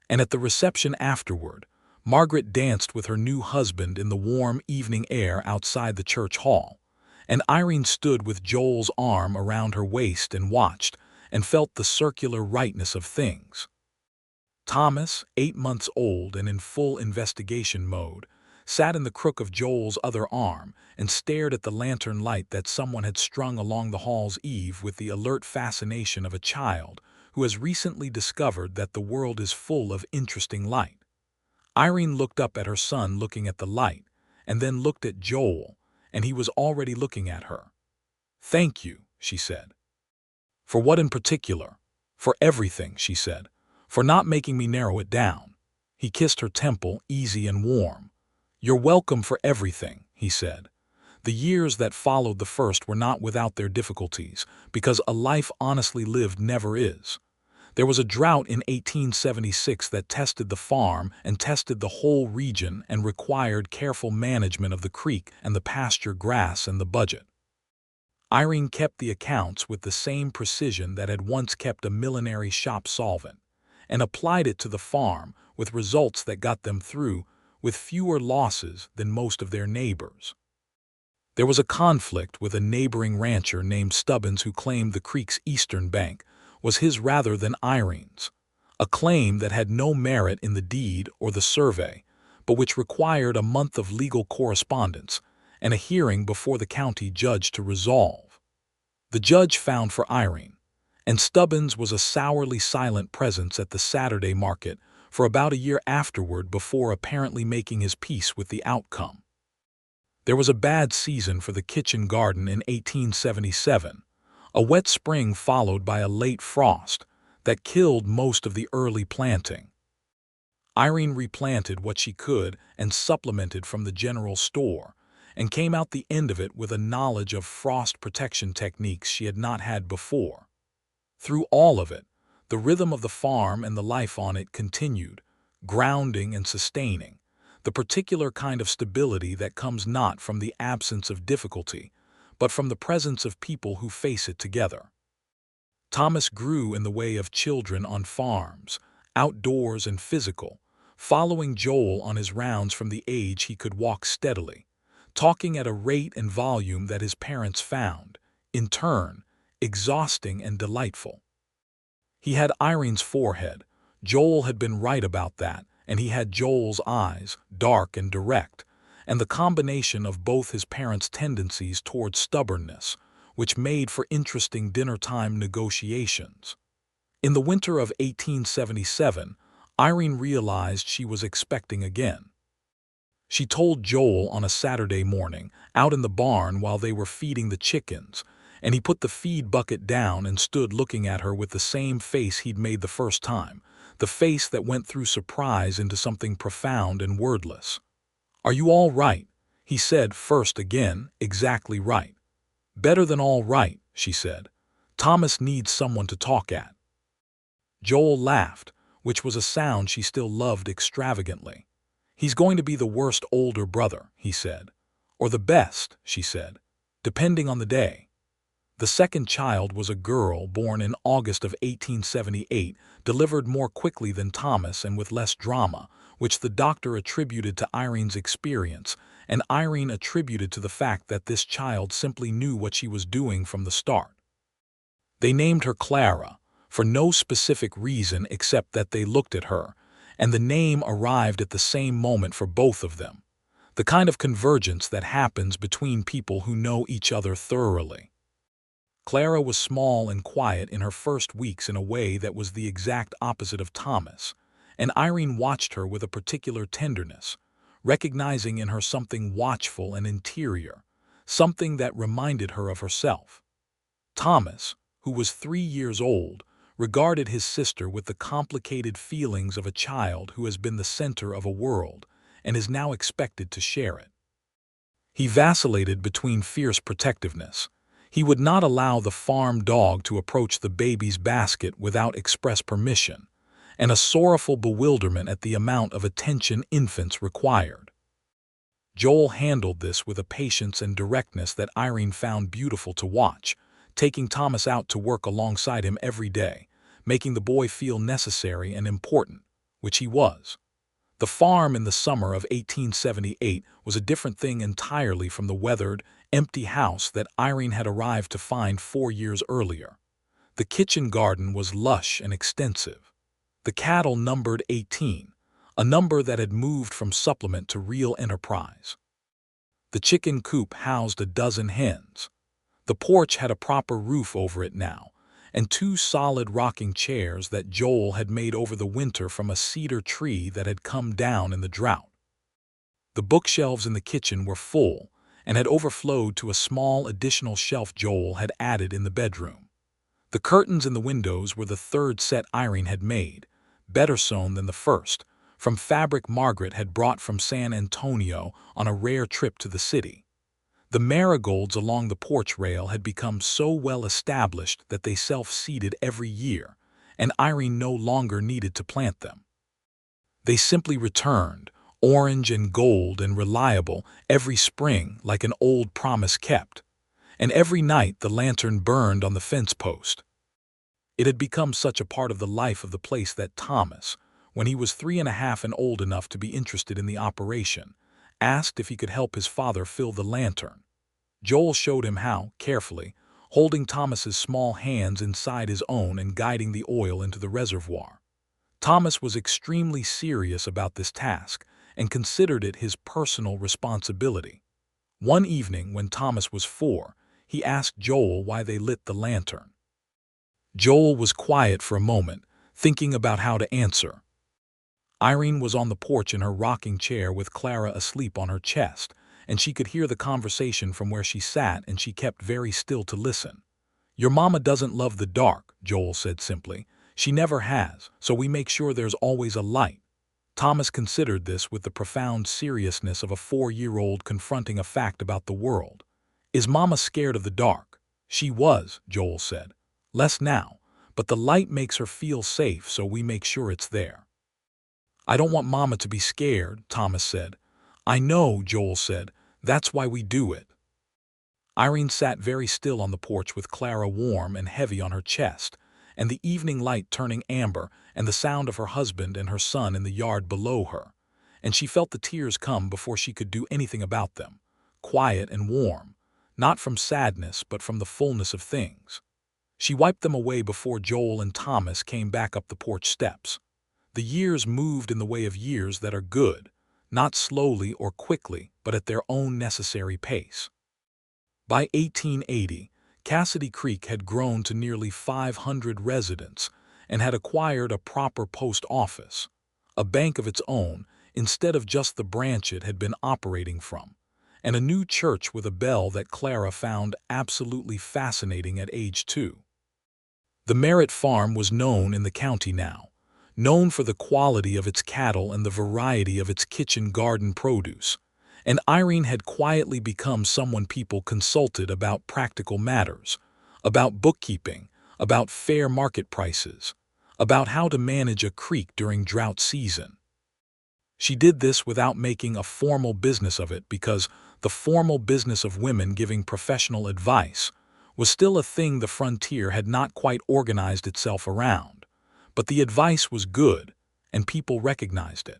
and at the reception afterward, Margaret danced with her new husband in the warm evening air outside the church hall, and Irene stood with Joel's arm around her waist and watched and felt the circular rightness of things. Thomas, 8 months old and in full investigation mode, sat in the crook of Joel's other arm and stared at the lantern light that someone had strung along the hall's eave with the alert fascination of a child who has recently discovered that the world is full of interesting light. Irene looked up at her son looking at the light, and then looked at Joel, and he was already looking at her. "Thank you," she said. "For what in particular?" "For everything," she said. "For not making me narrow it down." He kissed her temple, easy and warm. "You're welcome for everything," he said. The years that followed the first were not without their difficulties, because a life honestly lived never is. There was a drought in 1876 that tested the farm and tested the whole region and required careful management of the creek and the pasture grass and the budget. Irene kept the accounts with the same precision that had once kept a millinery shop solvent, and applied it to the farm with results that got them through with fewer losses than most of their neighbors. There was a conflict with a neighboring rancher named Stubbins who claimed the creek's eastern bank was his rather than Irene's, a claim that had no merit in the deed or the survey, but which required a month of legal correspondence and a hearing before the county judge to resolve. The judge found for Irene, and Stubbins was a sourly silent presence at the Saturday market for about a year afterward before apparently making his peace with the outcome. There was a bad season for the kitchen garden in 1877, a wet spring followed by a late frost that killed most of the early planting. Irene replanted what she could and supplemented from the general store, and came out the end of it with a knowledge of frost protection techniques she had not had before. Through all of it, the rhythm of the farm and the life on it continued, grounding and sustaining, the particular kind of stability that comes not from the absence of difficulty, but from the presence of people who face it together. Thomas grew in the way of children on farms, outdoors and physical, following Joel on his rounds from the age he could walk steadily, talking at a rate and volume that his parents found, in turn, exhausting and delightful. He had Irene's forehead. Joel had been right about that, and he had Joel's eyes, dark and direct, and the combination of both his parents' tendencies toward stubbornness, which made for interesting dinner-time negotiations. In the winter of 1877, Irene realized she was expecting again. She told Joel on a Saturday morning, out in the barn while they were feeding the chickens, and he put the feed bucket down and stood looking at her with the same face he'd made the first time, the face that went through surprise into something profound and wordless. "Are you all right?" he said first again, "Exactly right." "Better than all right," she said. "Thomas needs someone to talk at." Joel laughed, which was a sound she still loved extravagantly. "He's going to be the worst older brother," he said. "Or the best," she said, "depending on the day." The second child was a girl born in August of 1878, delivered more quickly than Thomas and with less drama, which the doctor attributed to Irene's experience, and Irene attributed to the fact that this child simply knew what she was doing from the start. They named her Clara, for no specific reason except that they looked at her, and the name arrived at the same moment for both of them, the kind of convergence that happens between people who know each other thoroughly. Clara was small and quiet in her first weeks in a way that was the exact opposite of Thomas, and Irene watched her with a particular tenderness, recognizing in her something watchful and interior, something that reminded her of herself. Thomas, who was 3 years old, regarded his sister with the complicated feelings of a child who has been the center of a world and is now expected to share it. He vacillated between fierce protectiveness. He would not allow the farm dog to approach the baby's basket without express permission, and a sorrowful bewilderment at the amount of attention infants required. Joel handled this with a patience and directness that Irene found beautiful to watch, taking Thomas out to work alongside him every day, making the boy feel necessary and important, which he was. The farm in the summer of 1878 was a different thing entirely from the weathered, empty house that Irene had arrived to find 4 years earlier. The kitchen garden was lush and extensive. The cattle numbered 18, a number that had moved from supplement to real enterprise. The chicken coop housed a dozen hens. The porch had a proper roof over it now, and 2 solid rocking chairs that Joel had made over the winter from a cedar tree that had come down in the drought. The bookshelves in the kitchen were full and had overflowed to a small additional shelf Joel had added in the bedroom. The curtains in the windows were the third set Irene had made, better sewn than the first, from fabric Margaret had brought from San Antonio on a rare trip to the city. The marigolds along the porch rail had become so well established that they self-seeded every year, and Irene no longer needed to plant them. They simply returned, orange and gold and reliable, every spring like an old promise kept, and every night the lantern burned on the fence post. It had become such a part of the life of the place that Thomas, when he was 3.5 and old enough to be interested in the operation, asked if he could help his father fill the lantern. Joel showed him how, carefully, holding Thomas's small hands inside his own and guiding the oil into the reservoir. Thomas was extremely serious about this task and considered it his personal responsibility. One evening when Thomas was 4, he asked Joel why they lit the lantern. Joel was quiet for a moment, thinking about how to answer. Irene was on the porch in her rocking chair with Clara asleep on her chest, and she could hear the conversation from where she sat, and she kept very still to listen. "Your mama doesn't love the dark," Joel said simply. "She never has, so we make sure there's always a light." Thomas considered this with the profound seriousness of a 4-year-old confronting a fact about the world. "Is Mama scared of the dark?" "She was," Joel said. "Less now, but the light makes her feel safe, so we make sure it's there." "I don't want Mama to be scared," Thomas said. "I know," Joel said. "That's why we do it." Irene sat very still on the porch with Clara warm and heavy on her chest, and the evening light turning amber, and the sound of her husband and her son in the yard below her, and she felt the tears come before she could do anything about them, quiet and warm, not from sadness but from the fullness of things. She wiped them away before Joel and Thomas came back up the porch steps. The years moved in the way of years that are good, not slowly or quickly, but at their own necessary pace. By 1880, Cassidy Creek had grown to nearly 500 residents and had acquired a proper post office, a bank of its own instead of just the branch it had been operating from, and a new church with a bell that Clara found absolutely fascinating at age 2. The Merritt farm was known in the county now, known for the quality of its cattle and the variety of its kitchen garden produce, And Irene had quietly become someone people consulted about practical matters, about bookkeeping, about fair market prices, about how to manage a creek during drought season. She did this without making a formal business of it because the formal business of women giving professional advice was still a thing the frontier had not quite organized itself around. But the advice was good, and people recognized it.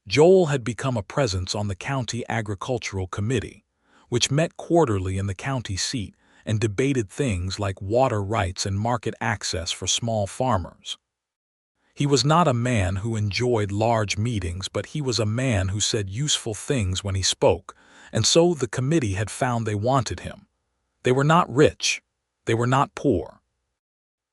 Joel had become a presence on the county agricultural committee, which met quarterly in the county seat and debated things like water rights and market access for small farmers. He was not a man who enjoyed large meetings, but he was a man who said useful things when he spoke, and so the committee had found they wanted him. They were not rich. They were not poor.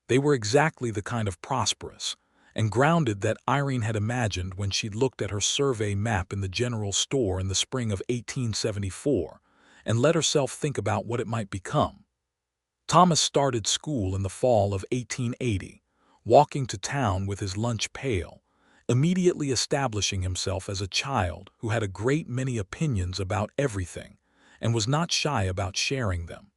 They were exactly the kind of prosperous and grounded that Irene had imagined when she'd looked at her survey map in the general store in the spring of 1874 and let herself think about what it might become. Thomas started school in the fall of 1880, walking to town with his lunch pail, immediately establishing himself as a child who had a great many opinions about everything and was not shy about sharing them.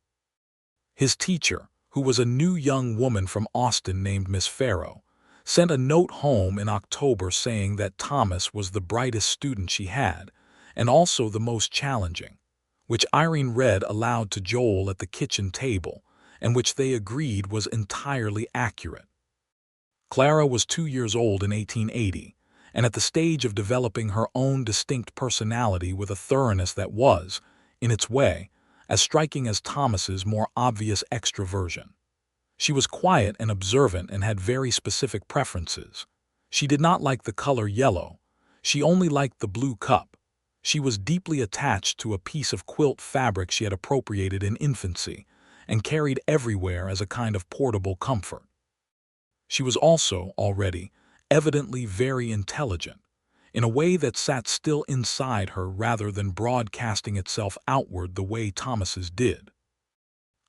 His teacher, who was a new young woman from Austin named Miss Farrow, sent a note home in October saying that Thomas was the brightest student she had, and also the most challenging, which Irene read aloud to Joel at the kitchen table, and which they agreed was entirely accurate. Clara was 2 years old in 1880, and at the stage of developing her own distinct personality with a thoroughness that was, in its way, as striking as Thomas's more obvious extroversion. She was quiet and observant and had very specific preferences. She did not like the color yellow. She only liked the blue cup. She was deeply attached to a piece of quilt fabric she had appropriated in infancy and carried everywhere as a kind of portable comfort. She was also, already, evidently very intelligent, in a way that sat still inside her rather than broadcasting itself outward the way Thomas's did.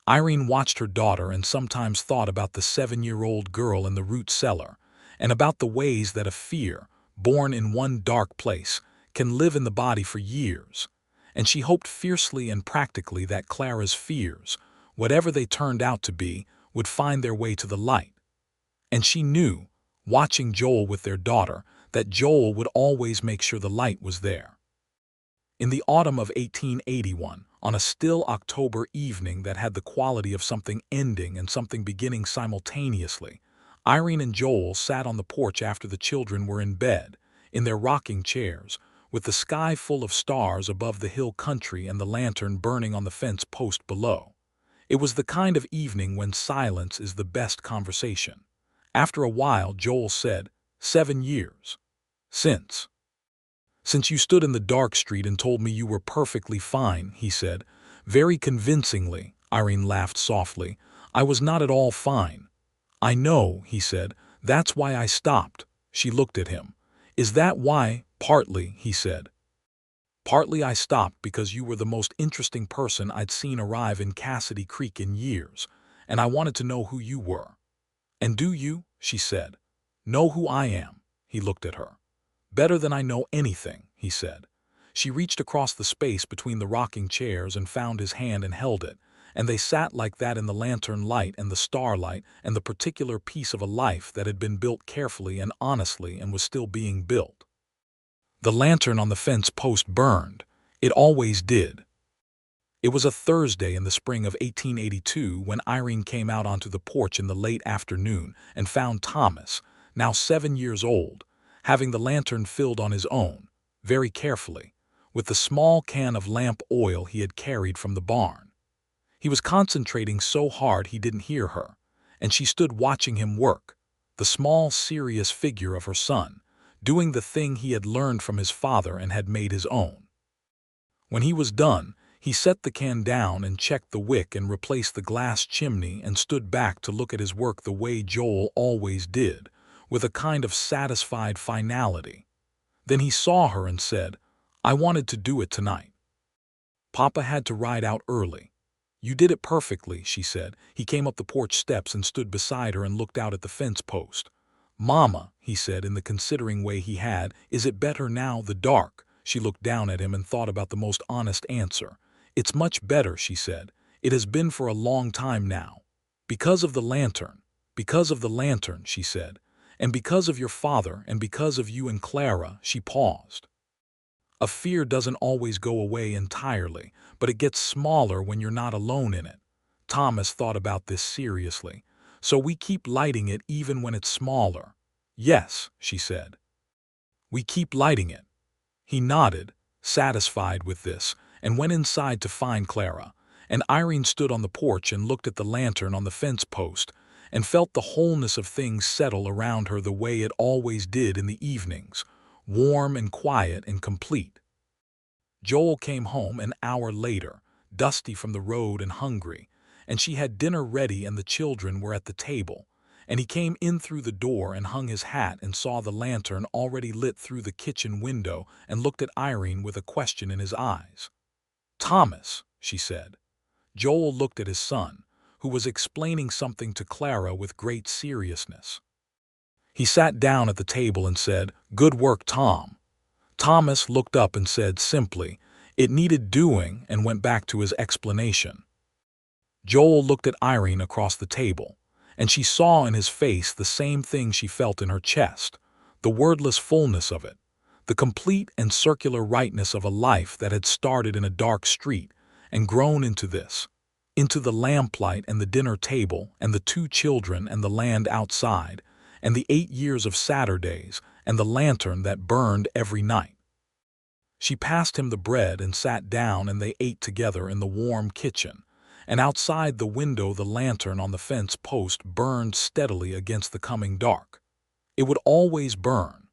Irene watched her daughter and sometimes thought about the 7-year-old girl in the root cellar and about the ways that a fear, born in one dark place, can live in the body for years, and she hoped fiercely and practically that Clara's fears, whatever they turned out to be, would find their way to the light. And she knew, watching Joel with their daughter, that Joel would always make sure the light was there. In the autumn of 1881, on a still October evening that had the quality of something ending and something beginning simultaneously, Irene and Joel sat on the porch after the children were in bed, in their rocking chairs, with the sky full of stars above the hill country and the lantern burning on the fence post below. It was the kind of evening when silence is the best conversation. After a while, Joel said, 7 years. Since you stood in the dark street and told me you were perfectly fine, he said. Very convincingly, Irene laughed softly. I was not at all fine. I know, he said. That's why I stopped. She looked at him. Is that why? Partly, he said. Partly I stopped because you were the most interesting person I'd seen arrive in Cassidy Creek in years, and I wanted to know who you were. And do you, she said, know who I am? He looked at her. Better than I know anything, he said. She reached across the space between the rocking chairs and found his hand and held it, and they sat like that in the lantern light and the starlight and the particular piece of a life that had been built carefully and honestly and was still being built. The lantern on the fence post burned. It always did. It was a Thursday in the spring of 1882 when Irene came out onto the porch in the late afternoon and found Thomas, now 7 years old, having the lantern filled on his own, very carefully, with the small can of lamp oil he had carried from the barn. He was concentrating so hard he didn't hear her, and she stood watching him work, the small, serious figure of her son, doing the thing he had learned from his father and had made his own. When he was done, he set the can down and checked the wick and replaced the glass chimney and stood back to look at his work the way Joel always did, with a kind of satisfied finality. Then he saw her and said, I wanted to do it tonight. Papa had to ride out early. You did it perfectly, she said. He came up the porch steps and stood beside her and looked out at the fence post. Mama, he said in the considering way he had, is it better now, the dark? She looked down at him and thought about the most honest answer. "It's much better," she said. "It has been for a long time now. Because of the lantern. Because of the lantern," she said. "And because of your father and because of you and Clara." She paused. "A fear doesn't always go away entirely, but it gets smaller when you're not alone in it." Thomas thought about this seriously. "So we keep lighting it even when it's smaller." "Yes," she said. "We keep lighting it." He nodded, satisfied with this, and went inside to find Clara. And Irene stood on the porch and looked at the lantern on the fence post and felt the wholeness of things settle around her the way it always did in the evenings, warm and quiet and complete. Joel came home an hour later, dusty from the road and hungry, and she had dinner ready and the children were at the table. And he came in through the door and hung his hat and saw the lantern already lit through the kitchen window and looked at Irene with a question in his eyes. "Thomas," she said. Joel looked at his son, who was explaining something to Clara with great seriousness. He sat down at the table and said, "Good work, Tom." Thomas looked up and said simply, "It needed doing," and went back to his explanation. Joel looked at Irene across the table, and she saw in his face the same thing she felt in her chest, the wordless fullness of it, the complete and circular rightness of a life that had started in a dark street and grown into this, into the lamplight and the dinner table and the 2 children and the land outside and the 8 years of Saturdays and the lantern that burned every night. She passed him the bread and sat down and they ate together in the warm kitchen, and outside the window the lantern on the fence post burned steadily against the coming dark. It would always burn,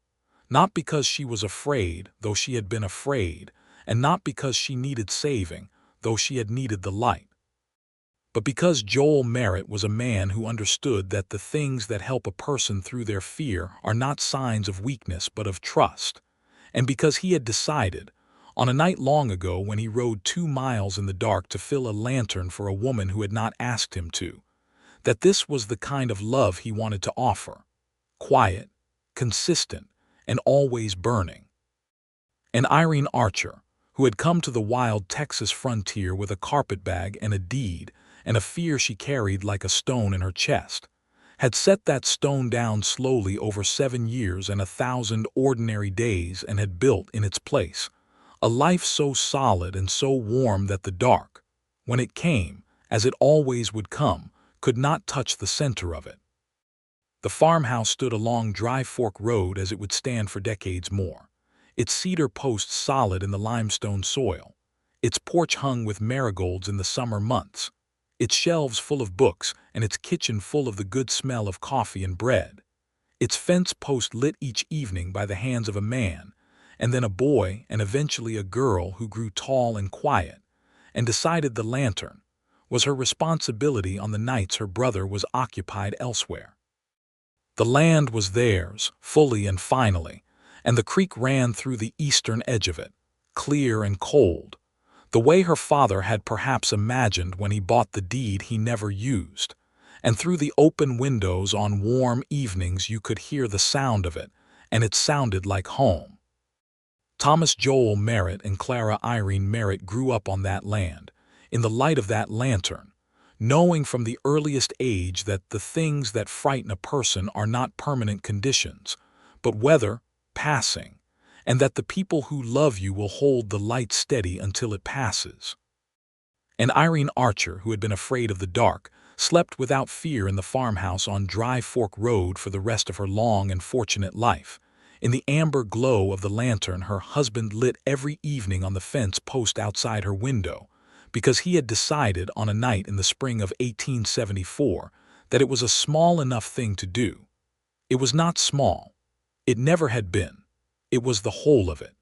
not because she was afraid, though she had been afraid, and not because she needed saving, though she had needed the light, but because Joel Merritt was a man who understood that the things that help a person through their fear are not signs of weakness but of trust, and because he had decided, on a night long ago when he rode 2 miles in the dark to fill a lantern for a woman who had not asked him to, that this was the kind of love he wanted to offer, quiet, consistent, and always burning. And Irene Archer, who had come to the wild Texas frontier with a carpetbag and a deed and a fear she carried like a stone in her chest, had set that stone down slowly over 7 years and 1,000 ordinary days and had built in its place a life so solid and so warm that the dark, when it came, as it always would come, could not touch the center of it. The farmhouse stood along Dry Fork Road as it would stand for decades more, its cedar posts solid in the limestone soil, its porch hung with marigolds in the summer months, its shelves full of books and its kitchen full of the good smell of coffee and bread, its fence post lit each evening by the hands of a man, and then a boy and eventually a girl who grew tall and quiet, and decided the lantern was her responsibility on the nights her brother was occupied elsewhere. The land was theirs, fully and finally, and the creek ran through the eastern edge of it, clear and cold, the way her father had perhaps imagined when he bought the deed he never used, and through the open windows on warm evenings you could hear the sound of it, and it sounded like home. Thomas Joel Merritt and Clara Irene Merritt grew up on that land, in the light of that lantern, knowing from the earliest age that the things that frighten a person are not permanent conditions, but weather, passing, and that the people who love you will hold the light steady until it passes. And Irene Archer, who had been afraid of the dark, slept without fear in the farmhouse on Dry Fork Road for the rest of her long and fortunate life. In the amber glow of the lantern her husband lit every evening on the fence post outside her window, because he had decided on a night in the spring of 1874 that it was a small enough thing to do. It was not small. It never had been. It was the whole of it.